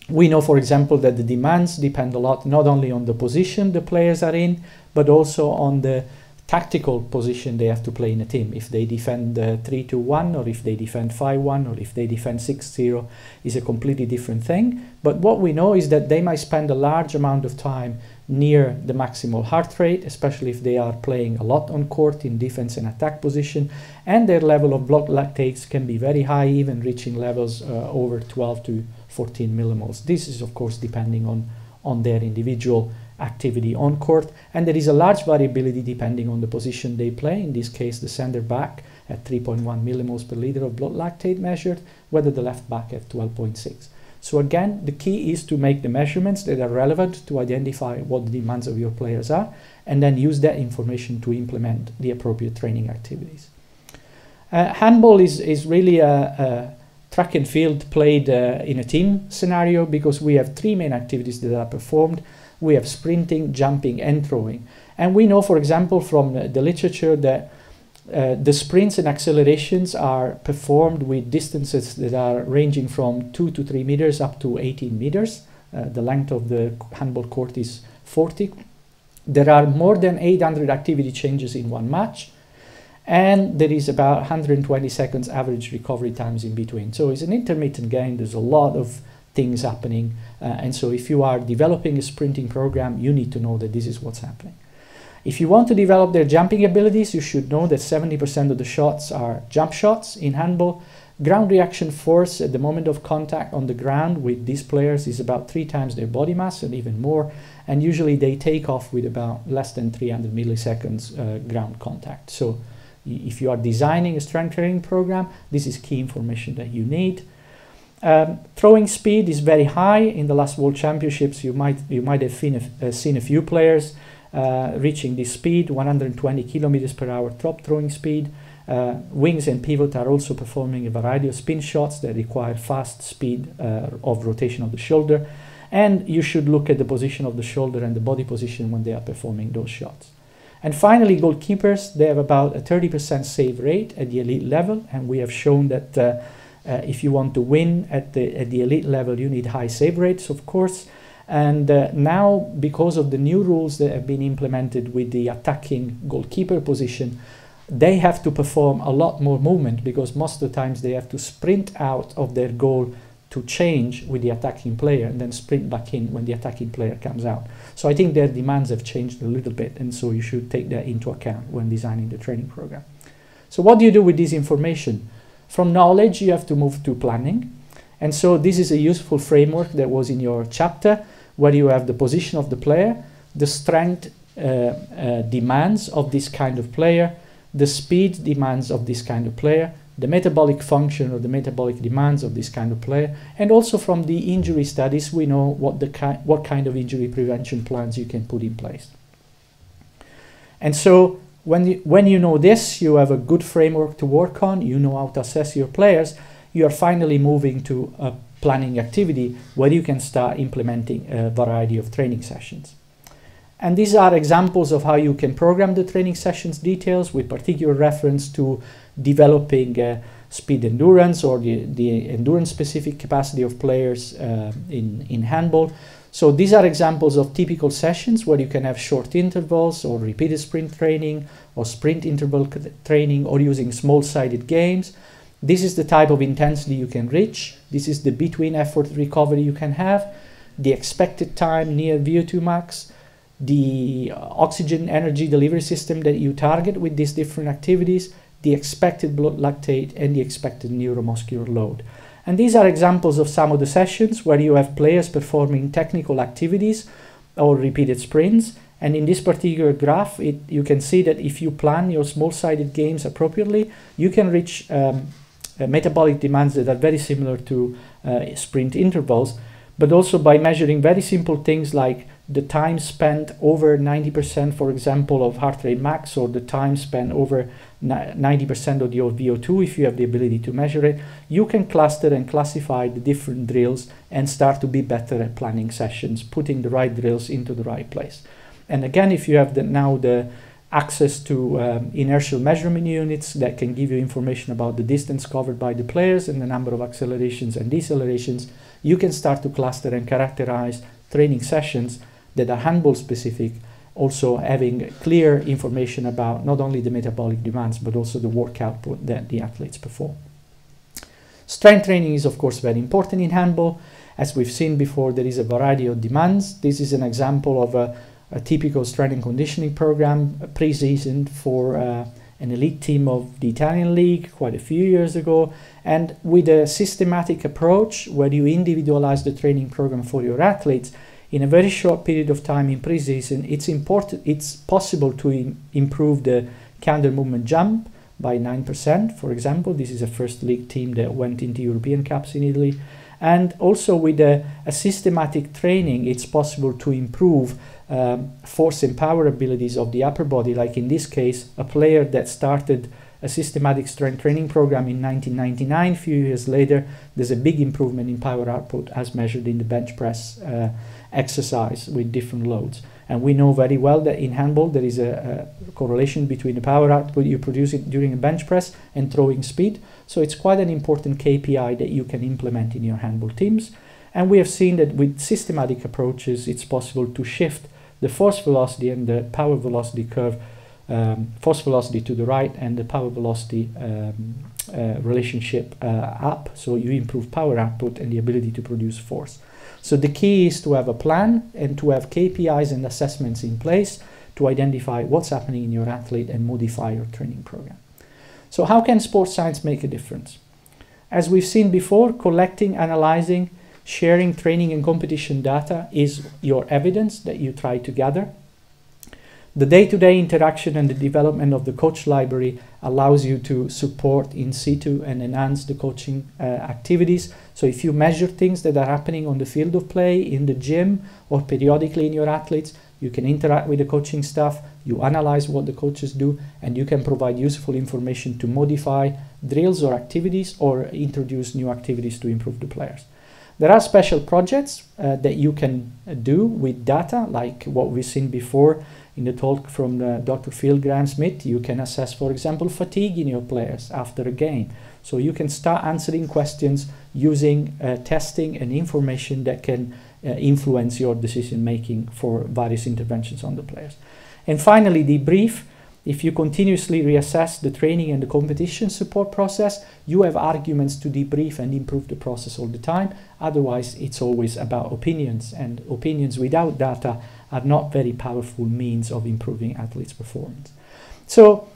We know, for example, that the demands depend a lot not only on the position the players are in, but also on the tactical position they have to play in a team. If they defend 3-2-1, or if they defend 5-1, or if they defend 6-0, is a completely different thing. But what we know is that they might spend a large amount of time near the maximal heart rate, especially if they are playing a lot on court in defense and attack position, and their level of blood lactates can be very high, even reaching levels over 12 to 14 millimoles. This is, of course, depending on their individual activity on court, and there is a large variability depending on the position they play. In this case, the center back at 3.1 millimoles per liter of blood lactate measured, whether the left back at 12.6. So again, the key is to make the measurements that are relevant to identify what the demands of your players are, and then use that information to implement the appropriate training activities. Handball is really a track and field played in a team scenario, because we have three main activities that are performed. We have sprinting, jumping, and throwing. And we know, for example, from the literature that the sprints and accelerations are performed with distances that are ranging from 2 to 3 meters up to 18 meters. The length of the handball court is 40. There are more than 800 activity changes in one match, and there is about 120 seconds average recovery times in between. So it's an intermittent game. There's a lot of things happening, and so if you are developing a sprinting program, you need to know that this is what's happening. If you want to develop their jumping abilities, you should know that 70% of the shots are jump shots in handball. Ground reaction force at the moment of contact on the ground with these players is about 3 times their body mass and even more, and usually they take off with about less than 300 milliseconds ground contact. So if you are designing a strength training program, this is key information that you need. Throwing speed is very high. In the last World Championships, you might have seen a few players reaching this speed, 120 kilometers per hour top throwing speed. Wings and pivot are also performing a variety of spin shots that require fast speed of rotation of the shoulder, and you should look at the position of the shoulder and the body position when they are performing those shots. And finally, goalkeepers, they have about a 30% save rate at the elite level, and we have shown that if you want to win at the elite level, you need high save rates, of course. And now, because of the new rules that have been implemented with the attacking goalkeeper position, they have to perform a lot more movement, because most of the times they have to sprint out of their goal to change with the attacking player and then sprint back in when the attacking player comes out. So I think their demands have changed a little bit, and so you should take that into account when designing the training program. So what do you do with this information? From knowledge, you have to move to planning. And so this is a useful framework that was in your chapter, where you have the position of the player, the strength demands of this kind of player, the speed demands of this kind of player, the metabolic function or the metabolic demands of this kind of player, and also from the injury studies, we know what kind of injury prevention plans you can put in place. And so when you know this, you have a good framework to work on, you know how to assess your players, you are finally moving to a planning activity where you can start implementing a variety of training sessions. And these are examples of how you can program the training sessions details with particular reference to developing speed endurance or the endurance specific capacity of players in handball. So these are examples of typical sessions where you can have short intervals or repeated sprint training or sprint interval training or using small-sided games. This is the type of intensity you can reach. This is the between effort recovery you can have, the expected time near VO2 max, the oxygen energy delivery system that you target with these different activities, the expected blood lactate, and the expected neuromuscular load. And these are examples of some of the sessions where you have players performing technical activities or repeated sprints. And in this particular graph, you can see that if you plan your small-sided games appropriately, you can reach metabolic demands that are very similar to sprint intervals, but also by measuring very simple things like the time spent over 90%, for example, of heart rate max, or the time spent over 90% of your VO2, if you have the ability to measure it, you can cluster and classify the different drills and start to be better at planning sessions, putting the right drills into the right place. And again, if you have now the access to inertial measurement units that can give you information about the distance covered by the players and the number of accelerations and decelerations, you can start to cluster and characterize training sessions that are handball specific, also having clear information about not only the metabolic demands but also the work output that the athletes perform. Strength training is of course very important in handball. As we've seen before, there is a variety of demands. This is an example of a typical strength and conditioning program, pre-season for an elite team of the Italian league quite a few years ago, and with a systematic approach where you individualize the training program for your athletes in a very short period of time in pre-season. It's possible to improve the counter movement jump by 9%, for example. This is a first league team that went into European Cups in Italy. And also with a systematic training, it's possible to improve force and power abilities of the upper body. Like in this case, a player that started a systematic strength training program in 1999, a few years later, there's a big improvement in power output as measured in the bench press exercise with different loads. And we know very well that in handball there is a correlation between the power output you produce during a bench press and throwing speed. So it's quite an important KPI that you can implement in your handball teams. And we have seen that with systematic approaches, it's possible to shift the force velocity and the power velocity curve, force velocity to the right and the power velocity relationship up. So you improve power output and the ability to produce force. So the key is to have a plan and to have KPIs and assessments in place to identify what's happening in your athlete and modify your training program. So how can sports science make a difference? As we've seen before, collecting, analyzing, sharing training and competition data is your evidence that you try to gather. The day-to-day interaction and the development of the coach library allows you to support in situ and enhance the coaching activities. So if you measure things that are happening on the field of play, in the gym, or periodically in your athletes, you can interact with the coaching staff, you analyze what the coaches do, and you can provide useful information to modify drills or activities or introduce new activities to improve the players. There are special projects that you can do with data, like what we've seen before in the talk from Dr. Phil Graham-Smith. You can assess, for example, fatigue in your players after a game. So you can start answering questions using testing and information that can influence your decision making for various interventions on the players. And finally, debrief. If you continuously reassess the training and the competition support process, you have arguments to debrief and improve the process all the time. Otherwise, it's always about opinions, and opinions without data are not very powerful means of improving athletes' performance. So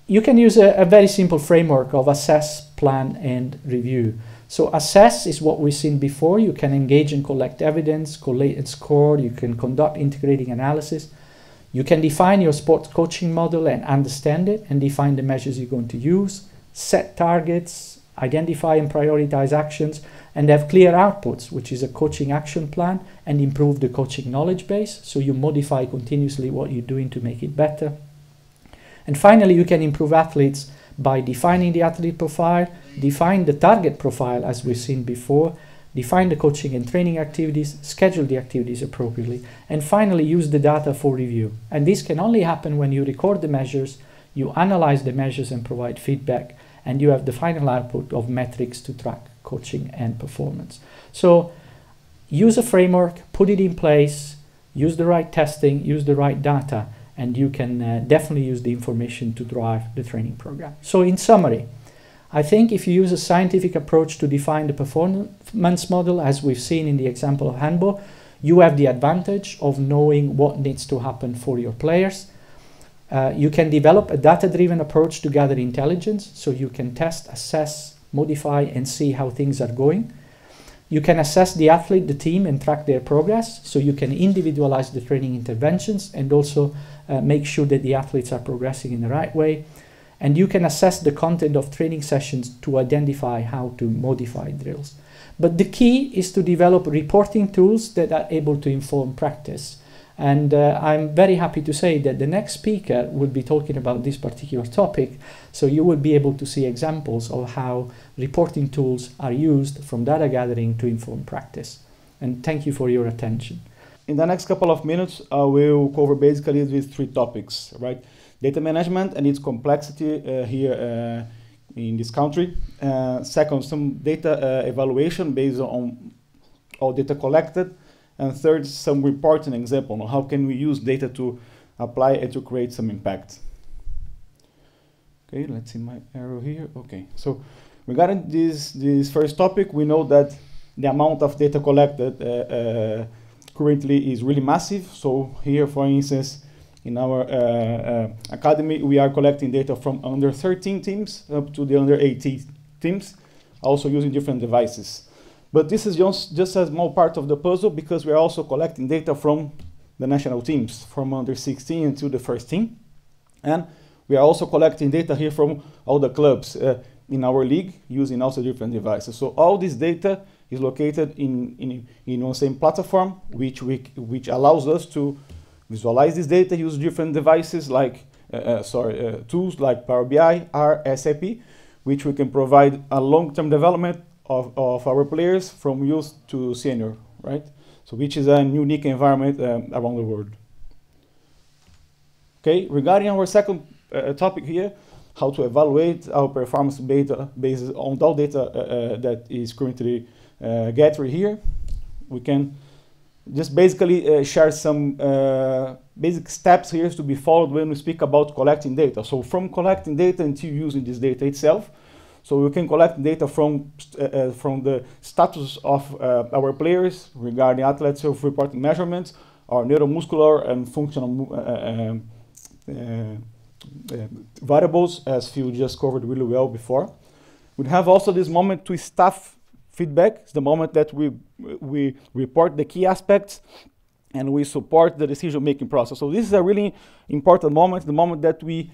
you can use a very simple framework of assess, plan, and review. So assess is what we've seen before. You can engage and collect evidence, collate and score. You can conduct integrating analysis. You can define your sports coaching model and understand it and define the measures you're going to use, set targets, identify and prioritize actions, and have clear outputs, which is a coaching action plan, and improve the coaching knowledge base. So you modify continuously what you're doing to make it better. And finally, you can improve athletes by defining the athlete profile, define the target profile as we've seen before, define the coaching and training activities, schedule the activities appropriately, and finally use the data for review. And this can only happen when you record the measures, you analyze the measures and provide feedback, and you have the final output of metrics to track coaching and performance. So use a framework, put it in place, use the right testing, use the right data, and you can definitely use the information to drive the training program. So in summary, I think if you use a scientific approach to define the performance model, as we've seen in the example of handball, you have the advantage of knowing what needs to happen for your players. You can develop a data-driven approach to gather intelligence, so you can test, assess, modify, and see how things are going. You can assess the athlete, the team, and track their progress, so you can individualize the training interventions and also make sure that the athletes are progressing in the right way. And you can assess the content of training sessions to identify how to modify drills. But the key is to develop reporting tools that are able to inform practice. And I'm very happy to say that the next speaker will be talking about this particular topic, so you will be able to see examples of how reporting tools are used from data gathering to inform practice. And thank you for your attention. In the next couple of minutes, I will cover basically these three topics, right? Data management and its complexity here in this country. Second, some data evaluation based on all data collected. And third, some reporting example on how can we use data to apply and to create some impact. Okay, let's see my arrow here. Okay, so regarding this first topic, we know that the amount of data collected currently is really massive. So here, for instance, in our academy, we are collecting data from under 13 teams up to the under 18 teams, also using different devices. But this is just a small part of the puzzle, because we are also collecting data from the national teams, from under 16 until the first team. And we are also collecting data here from all the clubs in our league, using also different devices. So all this data is located in one same platform, which allows us to visualize this data, use different devices like, tools like Power BI, R, SAP, which we can provide a long-term development of our players from youth to senior, right? So which is a unique environment around the world. Okay, regarding our second topic here, how to evaluate our performance data based on all data that is currently gathered here. We can just basically share some basic steps here to be followed when we speak about collecting data. So from collecting data until using this data itself. So we can collect data from the status of our players regarding athletes self-reporting measurements, or neuromuscular and functional variables, as Phil just covered really well before. We have also this moment to staff feedback. It's the moment that we report the key aspects and we support the decision-making process. So this is a really important moment, the moment that we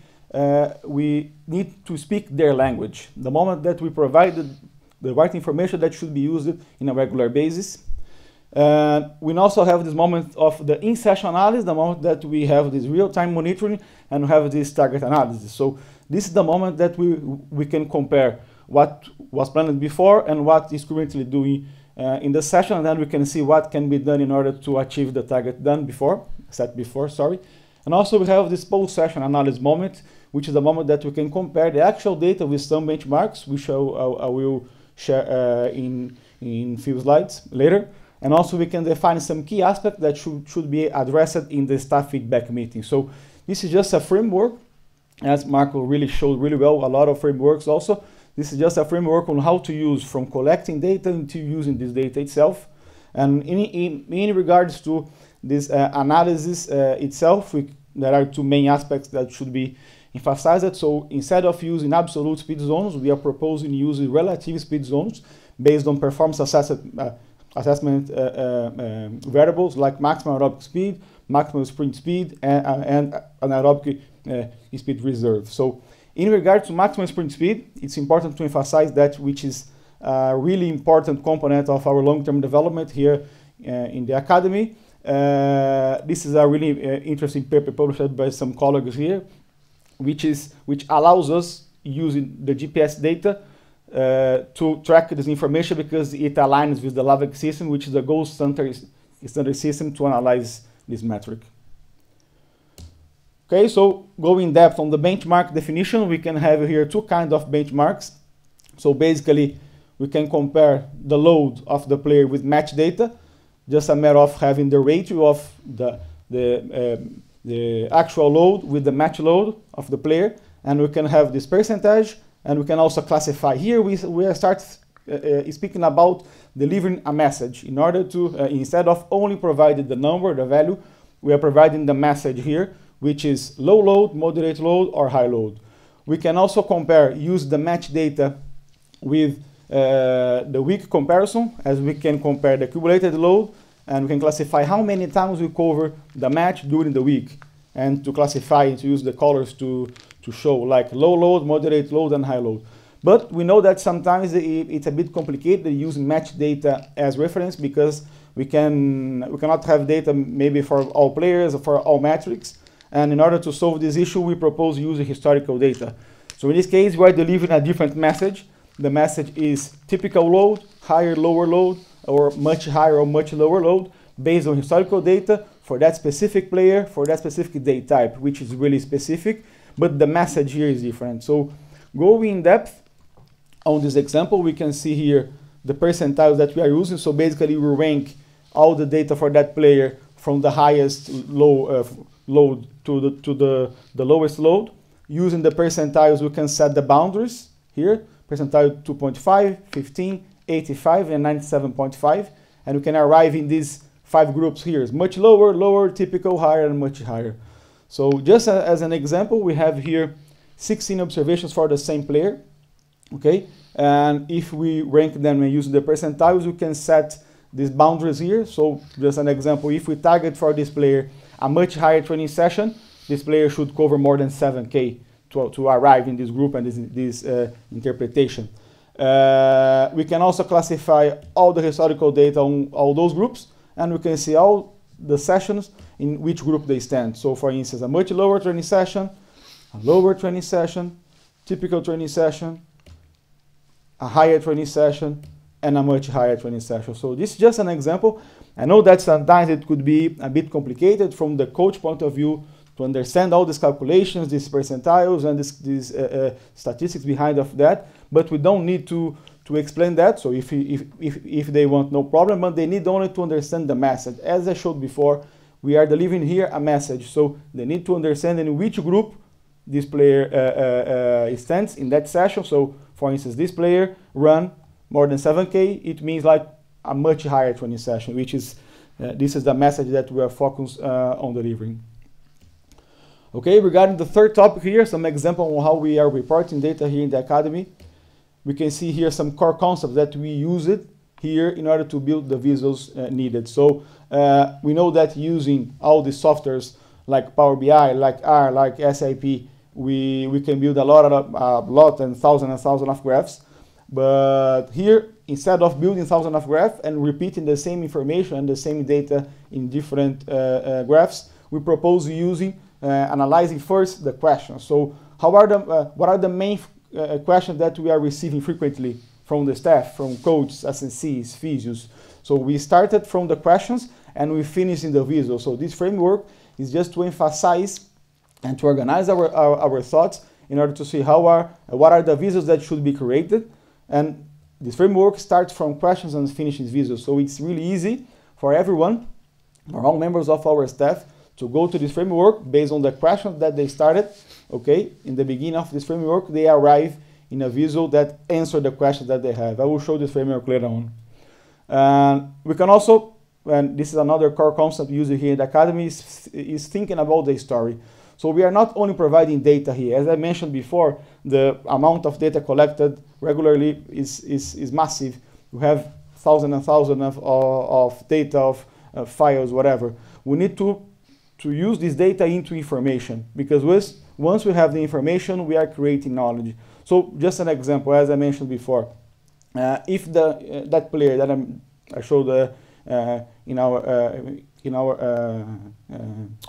need to speak their language, the moment that we provide the right information that should be used in a regular basis. We also have this moment of the in-session analysis, the moment that we have this real-time monitoring and we have this target analysis. So this is the moment that we can compare what was planned before and what is currently doing in the session, and then we can see what can be done in order to achieve the target set before. And also we have this post-session analysis moment, which is the moment that we can compare the actual data with some benchmarks, which I will share in few slides later. And also we can define some key aspects that should be addressed in the staff feedback meeting. So this is just a framework, as Marco really showed really well, a lot of frameworks also. This is just a framework on how to use from collecting data into using this data itself. And in regards to this analysis itself, there are two main aspects that should be emphasized. So instead of using absolute speed zones, we are proposing using relative speed zones based on performance assessment variables like maximum aerobic speed, maximum sprint speed, and anaerobic speed reserve. So in regard to maximum sprint speed, it's important to emphasize that, which is a really important component of our long-term development here in the academy. This is a really interesting paper published by some colleagues here, which allows us, using the GPS data, to track this information because it aligns with the LAVEX system, which is a gold standard system to analyze this metric. Okay, so go in depth on the benchmark definition. We can have here two kinds of benchmarks. So basically, we can compare the load of the player with match data, just a matter of having the ratio of the actual load with the match load of the player, and we can have this percentage, and we can also classify. Here we start speaking about delivering a message. In order to, instead of only providing the number, the value, we are providing the message here, which is low load, moderate load, or high load. We can also compare, use the match data with the week comparison, as we can compare the accumulated load, and we can classify how many times we cover the match during the week, and to classify and to use the colors to show like low load, moderate load, and high load. But we know that sometimes it's a bit complicated using match data as reference because we cannot have data maybe for all players or for all metrics. And in order to solve this issue, we propose using historical data. So in this case, we are delivering a different message. The message is typical load, higher, lower load, or much higher or much lower load based on historical data for that specific player, for that specific day type, which is really specific, but the message here is different. So going in depth on this example, we can see here the percentiles that we are using. So basically we rank all the data for that player from the highest load to the lowest load. Using the percentiles, we can set the boundaries here, percentile 2.5, 15, 85, and 97.5. And we can arrive in these 5 groups here. It's much lower, lower, typical, higher, and much higher. So just as an example, we have here 16 observations for the same player. Okay, and if we rank them and use the percentiles, we can set these boundaries here. So just an example, if we target for this player a much higher training session, this player should cover more than 7K to arrive in this group and this interpretation. We can also classify all the historical data on all those groups, and we can see all the sessions in which group they stand. So for instance, a much lower training session, a lower training session, typical training session, a higher training session, and a much higher training session. So this is just an example. I know that sometimes it could be a bit complicated from the coach point of view to understand all these calculations, these percentiles, and these statistics behind of that, but we don't need to explain that. So if they want, no problem, but they need only to understand the message. As I showed before, we are delivering here a message, so they need to understand in which group this player stands in that session. So for instance, this player run more than 7K, it means like a much higher training session, which is, this is the message that we are focused on delivering. Okay, regarding the third topic here, some example on how we are reporting data here in the Academy. We can see here some core concepts that we use it here in order to build the visuals needed. So we know that using all the softwares like Power BI, like R, like SAP, we can build a lot and thousands of graphs. But here, instead of building thousands of graphs and repeating the same information and the same data in different graphs, we propose using analyzing first the questions. So what are the main questions that we are receiving frequently from the staff, from coaches, SNCs, physios? So we started from the questions and we finished in the visual. So this framework is just to emphasize and to organize our thoughts in order to see what are the visuals that should be created. And this framework starts from questions and finishes visuals. So it's really easy for everyone, for all members of our staff, to go to this framework based on the questions that they started. Okay, in the beginning of this framework, they arrive in a visual that answers the questions that they have. I will show this framework later on. We can also, and this is another core concept used here in the Academy, is thinking about the story. So we are not only providing data here. As I mentioned before, the amount of data collected regularly is massive. We have thousands and thousands of data, of files, whatever. We need to use this data into information, because once we have the information, we are creating knowledge. So just an example, as I mentioned before, if that player that I showed in our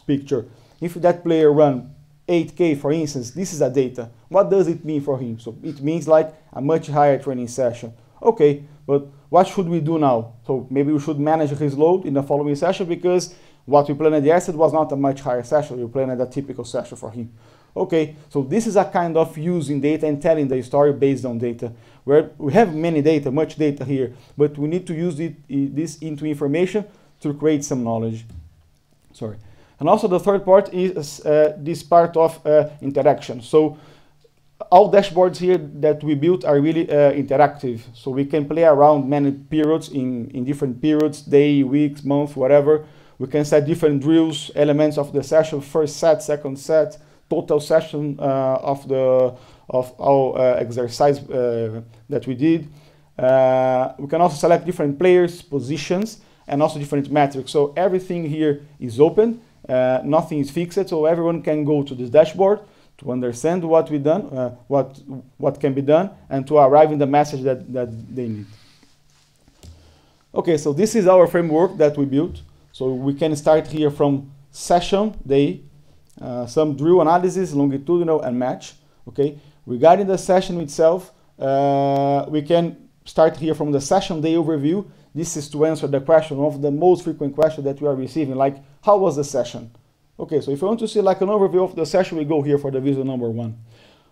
picture, if that player run 8K, for instance, this is a data. What does it mean for him? So it means like a much higher training session. Okay, but what should we do now? So maybe we should manage his load in the following session, because what we planned yesterday was not a much higher session. We planned a typical session for him. Okay, so this is a kind of using data and telling the story based on data, where we have many data, much data here, but we need to use this into information to create some knowledge. Sorry. And also the third part is this part of interaction. So all dashboards here that we built are really interactive. So we can play around many periods in different periods, day, weeks, month, whatever. We can set different drills, elements of the session, first set, second set, total session of our exercise that we did. We can also select different players, positions, and also different metrics. So everything here is open, nothing is fixed, so everyone can go to this dashboard to understand what we done, what can be done, and to arrive in the message that they need. Okay, so this is our framework that we built. So we can start here from session, day, some drill analysis, longitudinal, and match. Okay, regarding the session itself, we can start here from the session day overview. This is to answer the question of the most frequent question that we are receiving, like, how was the session? Okay, so if you want to see like an overview of the session, we go here for the visual number 1.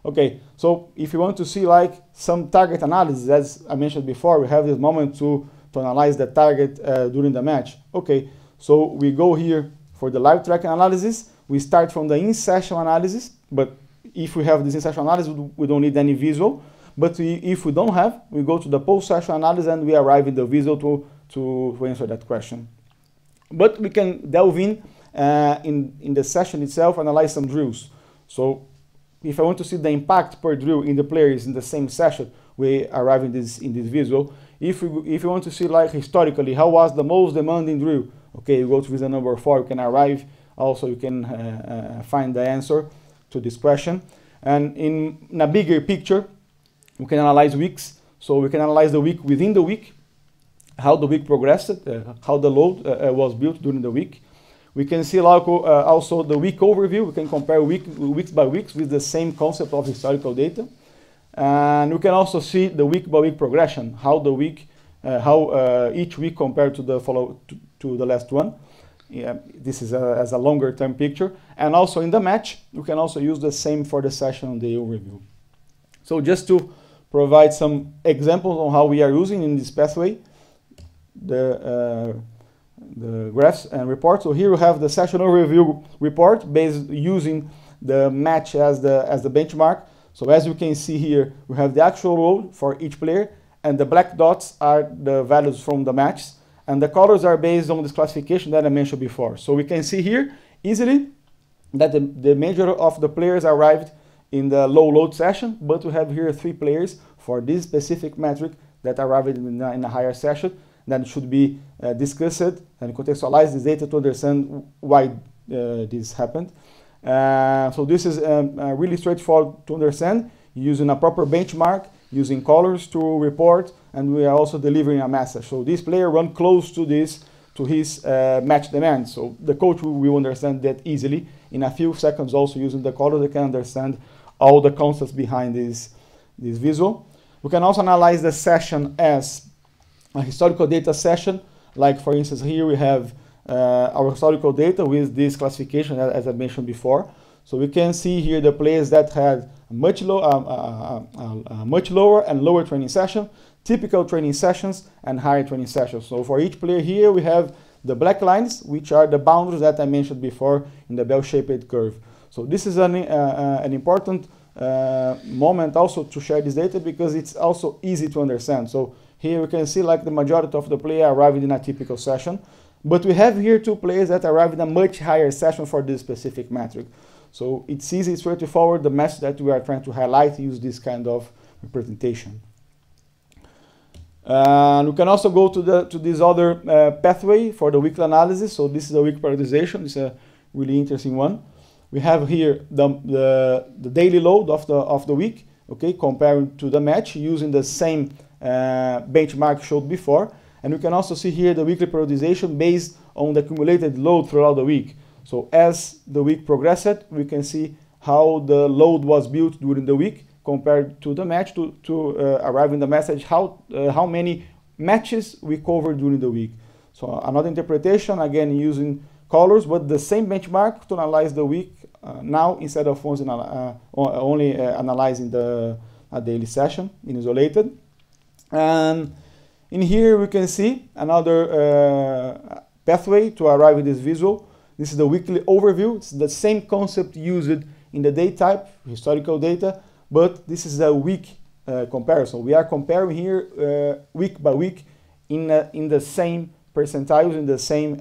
Okay, so if you want to see like some target analysis, as I mentioned before, we have this moment to analyze the target during the match. Okay, so we go here for the live track analysis. We start from the in-session analysis, but if we have this in-session analysis, we don't need any visual. But if we don't have, we go to the post-session analysis and we arrive in the visual to answer that question. But we can delve in the session itself, analyze some drills. So if I want to see the impact per drill in the players in the same session, we arrive in this visual. If you want to see like historically, how was the most demanding drill? Okay, you go to visual number 4, you can arrive. Also, you can find the answer to this question. And in a bigger picture, we can analyze weeks. So we can analyze the week within the week, how the week progressed, how the load was built during the week. We can see also the week overview. We can compare weeks by weeks with the same concept of historical data. And we can also see the week by week progression, how the week, each week compared to the last one. Yeah, this is as a longer term picture. And also in the match, we can also use the same for the session day overview. So just to provide some examples on how we are using in this pathway the graphs and reports. So here we have the session overview report based using the match as the benchmark. So as you can see here, we have the actual load for each player, and the black dots are the values from the match, and the colors are based on this classification that I mentioned before. So we can see here easily that the major of the players arrived in the low load session, but we have here 3 players for this specific metric that arrived in a higher session. Then should be discussed and contextualize this data to understand why this happened. So this is really straightforward to understand, using a proper benchmark, using colors to report, and we are also delivering a message. So this player run close to his match demand. So the coach will understand that easily. In a few seconds, also using the colors, they can understand all the concepts behind this visual. We can also analyze the session as a historical data session. Like for instance, here we have our historical data with this classification as I mentioned before. So we can see here the players that had much lower and lower training session, typical training sessions, and higher training sessions. So for each player here, we have the black lines, which are the boundaries that I mentioned before in the bell-shaped curve. So this is an important moment also to share this data, because it's also easy to understand. So here we can see like the majority of the players arrived in a typical session, but we have here 2 players that arrived in a much higher session for this specific metric. So it's easy, it's straightforward, the message that we are trying to highlight, use this kind of representation. And we can also go to this other pathway for the weekly analysis. So this is a week periodization. It's a really interesting one. We have here the daily load of the week, okay, compared to the match using the same benchmark showed before. And we can also see here the weekly periodization based on the accumulated load throughout the week. So as the week progressed, we can see how the load was built during the week compared to the match to arrive in the message how many matches we covered during the week. So another interpretation, again using colors, but the same benchmark to analyze the week now instead of only analyzing a daily session in isolated. And in here we can see another pathway to arrive at this visual. This is the weekly overview. It's the same concept used in the day type, historical data, but this is a week comparison. We are comparing here week by week in the same percentiles, in the same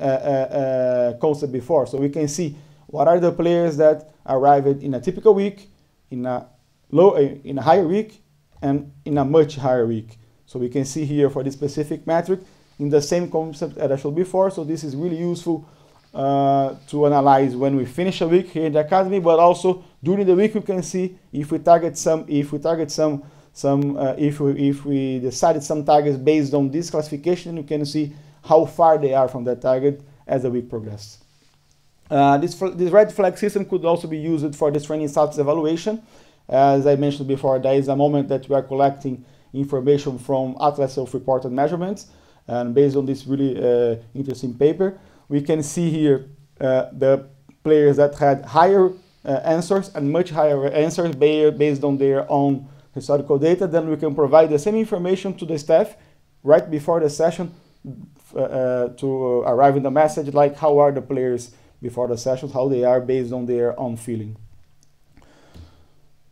concept before. So we can see what are the players that arrived in a typical week, in a higher week, and in a much higher week. So we can see here for this specific metric in the same concept as I showed before. So this is really useful to analyze when we finish a week here in the academy, but also during the week we can see if we decided some targets based on this classification, you can see how far they are from that target as the week progresses. This red flag system could also be used for this training status evaluation. As I mentioned before, there is a moment that we are collecting information from athletes self-reported measurements, and based on this really interesting paper, we can see here the players that had higher answers and much higher answers based on their own historical data. Then we can provide the same information to the staff right before the session to arrive in the message, like how are the players before the sessions, how they are based on their own feeling.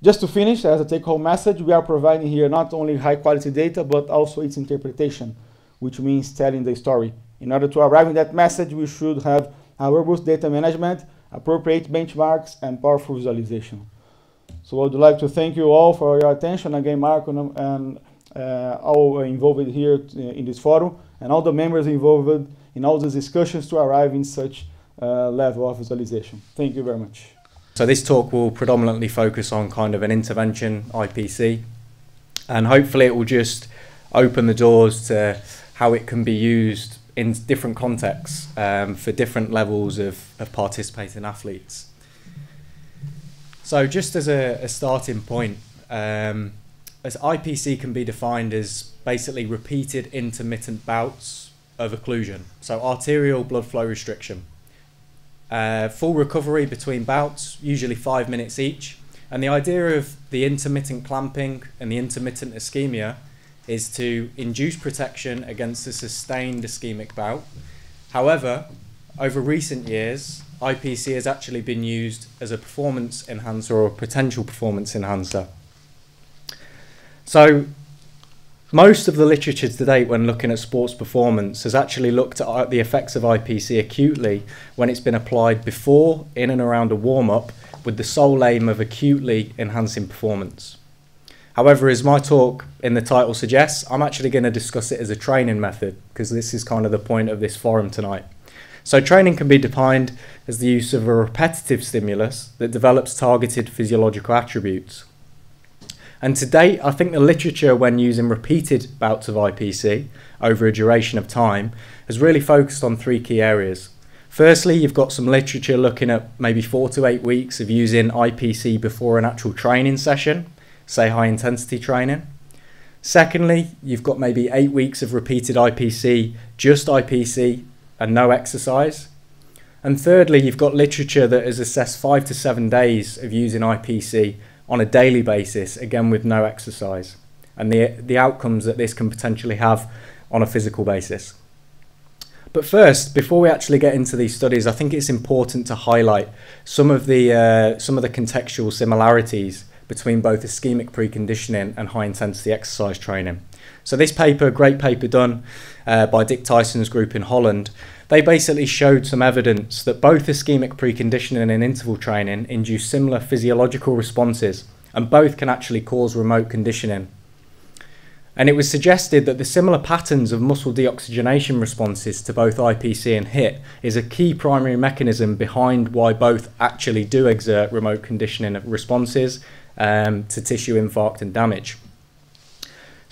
Just to finish, as a take-home message, we are providing here not only high-quality data, but also its interpretation, which means telling the story. In order to arrive in that message, we should have a robust data management, appropriate benchmarks, and powerful visualization. So I would like to thank you all for your attention. Again, Marco and all involved here in this forum, and all the members involved in all these discussions to arrive in such level of visualization. Thank you very much. So this talk will predominantly focus on kind of an intervention IPC, and hopefully it will just open the doors to how it can be used in different contexts for different levels of participating athletes. So just as a starting point, as IPC can be defined as basically repeated intermittent bouts of occlusion, so arterial blood flow restriction. Full recovery between bouts, usually 5 minutes each. And the idea of the intermittent clamping and the intermittent ischemia is to induce protection against a sustained ischemic bout. However, over recent years, IPC has actually been used as a performance enhancer or a potential performance enhancer. So most of the literature to date when looking at sports performance has actually looked at the effects of IPC acutely when it's been applied before, in and around a warm-up with the sole aim of acutely enhancing performance. However, as my talk in the title suggests, I'm actually going to discuss it as a training method because this is kind of the point of this forum tonight. So training can be defined as the use of a repetitive stimulus that develops targeted physiological attributes. And to date, I think the literature when using repeated bouts of IPC over a duration of time has really focused on 3 key areas. Firstly, you've got some literature looking at maybe 4 to 8 weeks of using IPC before an actual training session, say high intensity training. Secondly, you've got maybe 8 weeks of repeated IPC, just IPC and no exercise. And thirdly, you've got literature that has assessed 5 to 7 days of using IPC on a daily basis, again with no exercise, and the outcomes that this can potentially have on a physical basis. But first, before we actually get into these studies, I think it's important to highlight some of the contextual similarities between both ischemic preconditioning and high intensity exercise training. So this paper, great paper done by Dick Tyson's group in Holland, they basically showed some evidence that both ischemic preconditioning and interval training induce similar physiological responses, and both can actually cause remote conditioning. And it was suggested that the similar patterns of muscle deoxygenation responses to both IPC and HIIT is a key primary mechanism behind why both actually do exert remote conditioning responses to tissue infarct and damage.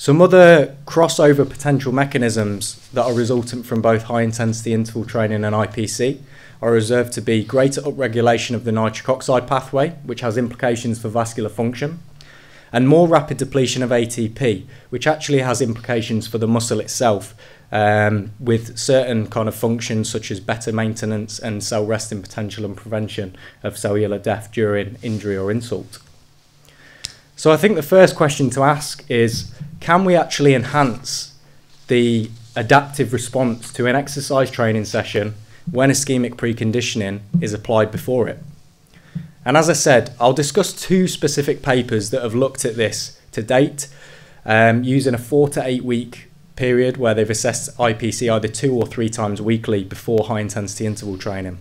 Some other crossover potential mechanisms that are resultant from both high-intensity interval training and IPC are observed to be greater upregulation of the nitric oxide pathway, which has implications for vascular function, and more rapid depletion of ATP, which actually has implications for the muscle itself, with certain kind of functions such as better maintenance and cell resting potential and prevention of cellular death during injury or insult. So I think the first question to ask is, can we actually enhance the adaptive response to an exercise training session when ischemic preconditioning is applied before it? And as I said, I'll discuss two specific papers that have looked at this to date, using a 4 to 8 week period where they've assessed IPC either 2 or 3 times weekly before high intensity interval training.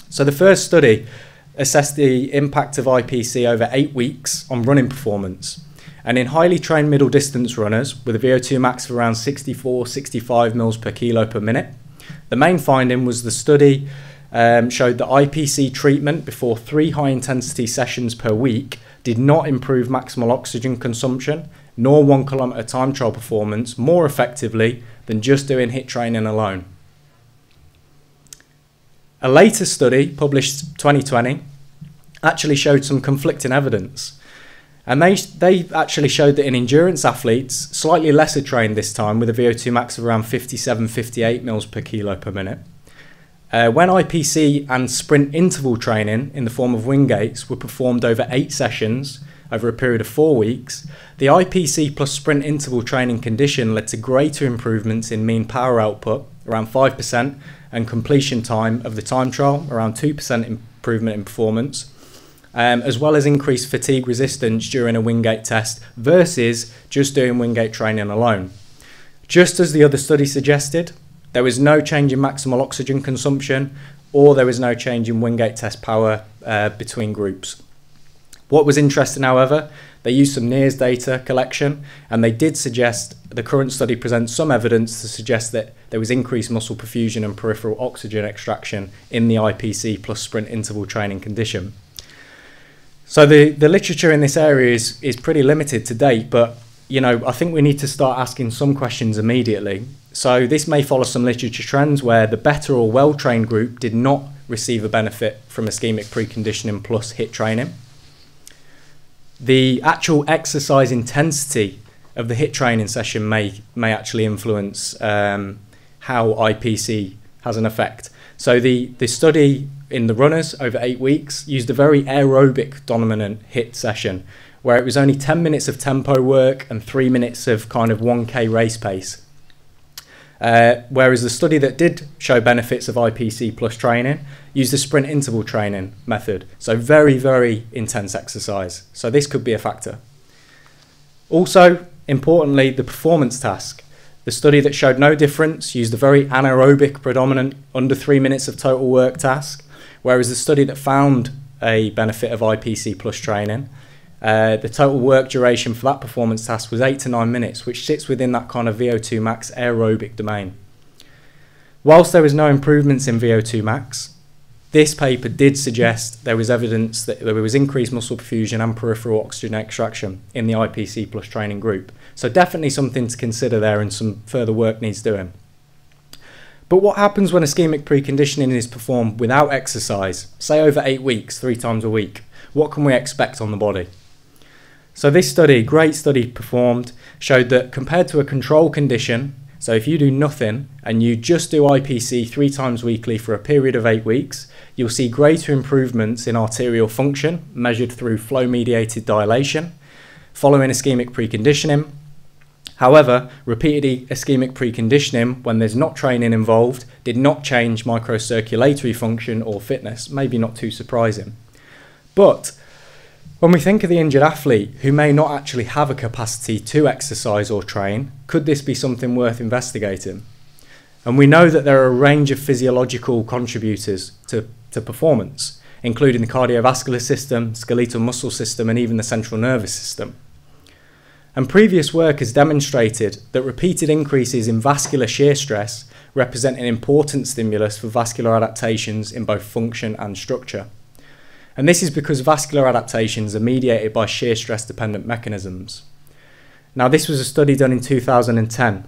So the first study assessed the impact of IPC over 8 weeks on running performance. And in highly trained middle distance runners with a VO2 max of around 64-65 mils per kilo per minute, the main finding was the study showed that IPC treatment before 3 high intensity sessions per week did not improve maximal oxygen consumption nor 1 kilometre time trial performance more effectively than just doing HIIT training alone. A later study, published 2020, actually showed some conflicting evidence. And they actually showed that in endurance athletes, slightly lesser trained this time with a VO2 max of around 57-58 mils per kilo per minute, when IPC and sprint interval training in the form of Wingates were performed over 8 sessions over a period of 4 weeks, the IPC plus sprint interval training condition led to greater improvements in mean power output, around 5%, and completion time of the time trial, around 2% improvement in performance, as well as increased fatigue resistance during a Wingate test versus just doing Wingate training alone. Just as the other study suggested, there was no change in maximal oxygen consumption, or there was no change in Wingate test power between groups. What was interesting, however, they used some NIRS data collection, and they did suggest the current study presents some evidence to suggest that there was increased muscle perfusion and peripheral oxygen extraction in the IPC plus sprint interval training condition. So the literature in this area is pretty limited to date, but I think we need to start asking some questions immediately. So this may follow some literature trends where the better or well-trained group did not receive a benefit from ischemic preconditioning plus HIIT training. The actual exercise intensity of the HIIT training session may actually influence how IPC has an effect. So the study in the runners over 8 weeks used a very aerobic dominant HIIT session where it was only 10 minutes of tempo work and 3 minutes of kind of 1K race pace. Whereas the study that did show benefits of IPC plus training used the sprint interval training method. So very, very intense exercise. So this could be a factor. Also, importantly, the performance task. The study that showed no difference used a very anaerobic predominant under 3 minutes of total work task, whereas the study that found a benefit of IPC plus training, the total work duration for that performance task was 8 to 9 minutes, which sits within that kind of VO2 max aerobic domain. Whilst there was no improvements in VO2 max, this paper did suggest there was evidence that there was increased muscle perfusion and peripheral oxygen extraction in the IPC plus training group. So definitely something to consider there, and some further work needs doing. But what happens when ischemic preconditioning is performed without exercise, say over 8 weeks, 3 times a week? What can we expect on the body? So this study, great study performed, showed that compared to a control condition, so if you do nothing and you just do IPC 3 times weekly for a period of 8 weeks, you'll see greater improvements in arterial function measured through flow-mediated dilation following ischemic preconditioning. However, repeated ischemic preconditioning when there's not training involved did not change microcirculatory function or fitness, maybe not too surprising. But when we think of the injured athlete who may not actually have a capacity to exercise or train, could this be something worth investigating? And we know that there are a range of physiological contributors to performance, including the cardiovascular system, skeletal muscle system, and even the central nervous system. And previous work has demonstrated that repeated increases in vascular shear stress represent an important stimulus for vascular adaptations in both function and structure. And this is because vascular adaptations are mediated by shear stress dependent mechanisms. Now, this was a study done in 2010,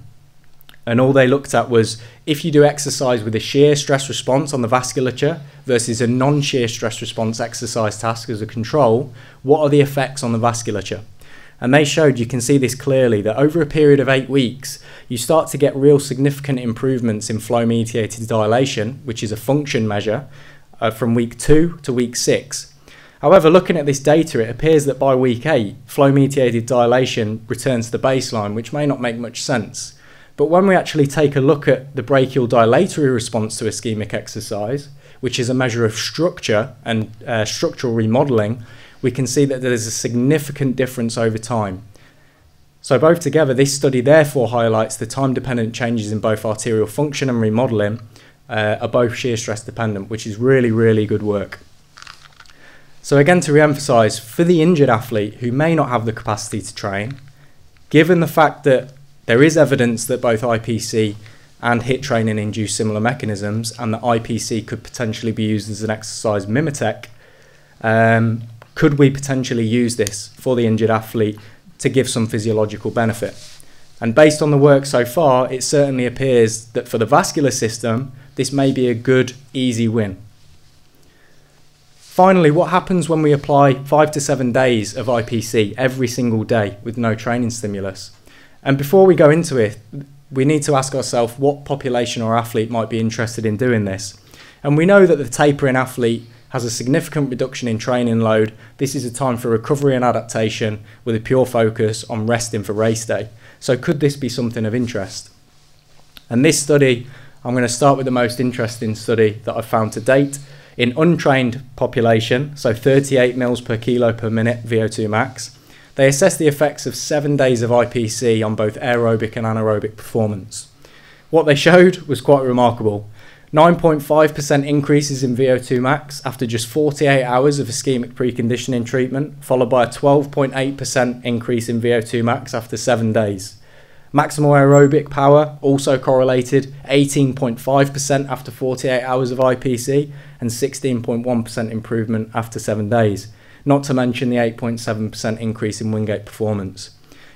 and all they looked at was if you do exercise with a shear stress response on the vasculature versus a non-shear stress response exercise task as a control, what are the effects on the vasculature? And they showed, you can see this clearly, that over a period of 8 weeks, you start to get real significant improvements in flow-mediated dilation, which is a function measure, from week 2 to week 6. However, looking at this data, it appears that by week 8, flow-mediated dilation returns to the baseline, which may not make much sense. But when we actually take a look at the brachial dilatory response to ischemic exercise, which is a measure of structure and structural remodeling, we can see that there is a significant difference over time. So both together, this study therefore highlights the time-dependent changes in both arterial function and remodeling are both shear stress dependent, which is really, really good work. So again, to re-emphasise, for the injured athlete who may not have the capacity to train, given the fact that there is evidence that both IPC and HIIT training induce similar mechanisms, and that IPC could potentially be used as an exercise mimetic, could we potentially use this for the injured athlete to give some physiological benefit? And based on the work so far, it certainly appears that for the vascular system, this may be a good, easy win. Finally, what happens when we apply 5 to 7 days of IPC every single day with no training stimulus? And before we go into it, we need to ask ourselves what population or athlete might be interested in doing this. And we know that the tapering athlete has a significant reduction in training load. This is a time for recovery and adaptation with a pure focus on resting for race day. So could this be something of interest? And this study, I'm going to start with the most interesting study that I've found to date. In untrained population, so 38 mils per kilo per minute VO2 max, they assessed the effects of 7 days of IPC on both aerobic and anaerobic performance. What they showed was quite remarkable. 9.5% increases in VO2 max after just 48 hours of ischemic preconditioning treatment, followed by a 12.8% increase in VO2 max after 7 days. Maximal aerobic power also correlated, 18.5% after 48 hours of IPC and 16.1% improvement after 7 days, not to mention the 8.7% increase in wing gait performance.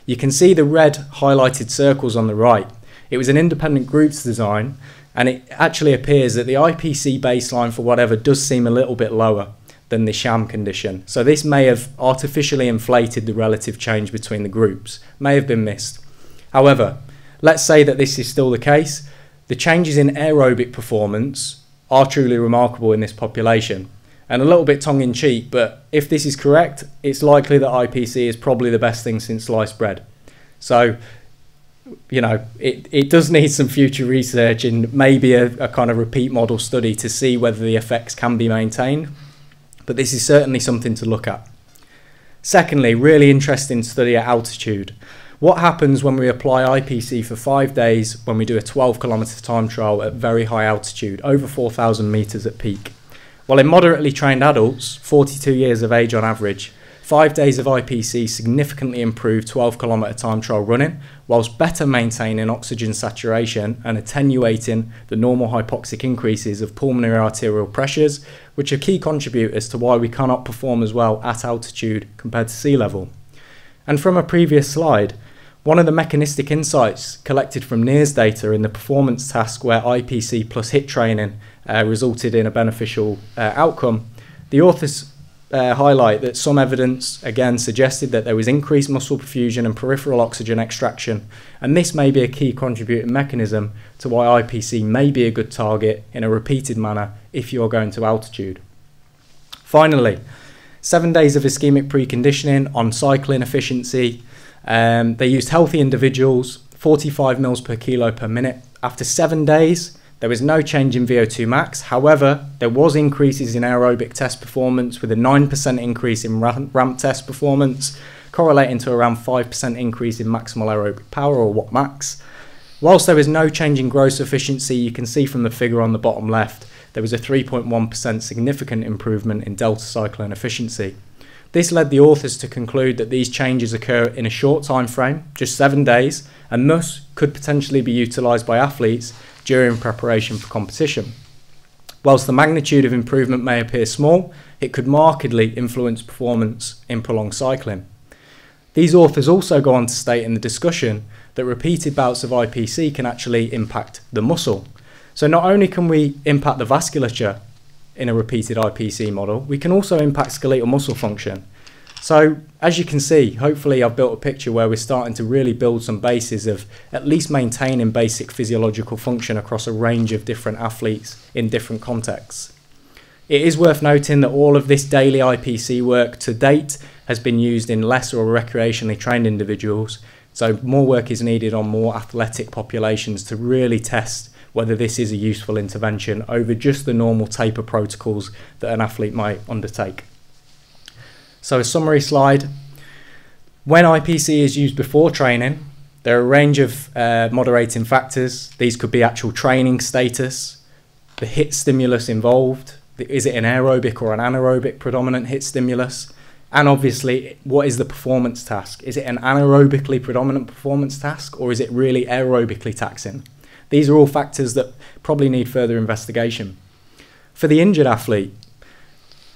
You can see the red highlighted circles on the right. It was an independent groups design, and it actually appears that the IPC baseline for whatever does seem a little bit lower than the sham condition. So this may have artificially inflated the relative change between the groups, may have been missed. However, let's say that this is still the case. The changes in aerobic performance are truly remarkable in this population. And a little bit tongue-in-cheek, but if this is correct, it's likely that IPC is probably the best thing since sliced bread. So, you know, it does need some future research and maybe a kind of repeat model study to see whether the effects can be maintained. But this is certainly something to look at. Secondly, really interesting study at altitude. What happens when we apply IPC for 5 days when we do a 12-kilometre time trial at very high altitude, over 4,000 metres at peak? Well, in moderately trained adults, 42 years of age on average, 5 days of IPC significantly improved 12-kilometre time trial running, whilst better maintaining oxygen saturation and attenuating the normal hypoxic increases of pulmonary arterial pressures, which are key contributors to why we cannot perform as well at altitude compared to sea level. And from a previous slide, one of the mechanistic insights collected from NIRS data in the performance task where IPC plus HIIT training resulted in a beneficial outcome, the authors highlight that some evidence again suggested that there was increased muscle perfusion and peripheral oxygen extraction, and this may be a key contributing mechanism to why IPC may be a good target in a repeated manner if you're going to altitude. Finally, 7 days of ischemic preconditioning on cycling efficiency. They used healthy individuals, 45 mils per kilo per minute. After 7 days, there was no change in VO2 max. However, there was increases in aerobic test performance with a 9% increase in ramp test performance, correlating to around 5% increase in maximal aerobic power, or watt max. Whilst there was no change in gross efficiency, you can see from the figure on the bottom left, there was a 3.1% significant improvement in delta cycling efficiency. This led the authors to conclude that these changes occur in a short time frame, just 7 days, and thus could potentially be utilised by athletes during preparation for competition. Whilst the magnitude of improvement may appear small, it could markedly influence performance in prolonged cycling. These authors also go on to state in the discussion that repeated bouts of IPC can actually impact the muscle. So not only can we impact the vasculature in a repeated IPC model, we can also impact skeletal muscle function. So as you can see, hopefully I've built a picture where we're starting to really build some bases of at least maintaining basic physiological function across a range of different athletes in different contexts. It is worth noting that all of this daily IPC work to date has been used in less or recreationally trained individuals, so more work is needed on more athletic populations to really test whether this is a useful intervention over just the normal taper protocols that an athlete might undertake. So a summary slide. When IPC is used before training, there are a range of moderating factors. These could be actual training status, the HIIT stimulus involved, is it an aerobic or an anaerobic predominant HIIT stimulus, and obviously what is the performance task? Is it an anaerobically predominant performance task, or is it really aerobically taxing? These are all factors that probably need further investigation. For the injured athlete,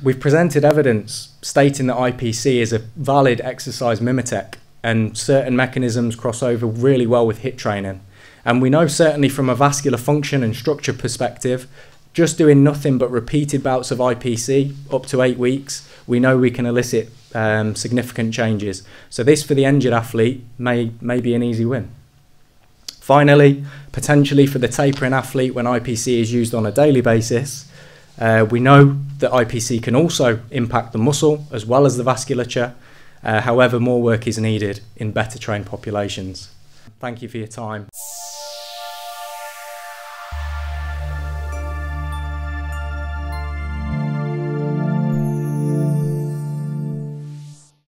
we've presented evidence stating that IPC is a valid exercise mimetic and certain mechanisms cross over really well with HIIT training. And we know certainly from a vascular function and structure perspective, just doing nothing but repeated bouts of IPC up to 8 weeks, we know we can elicit significant changes. So this for the injured athlete may be an easy win. Finally, potentially for the tapering athlete when IPC is used on a daily basis, we know that IPC can also impact the muscle as well as the vasculature. However, more work is needed in better trained populations. Thank you for your time.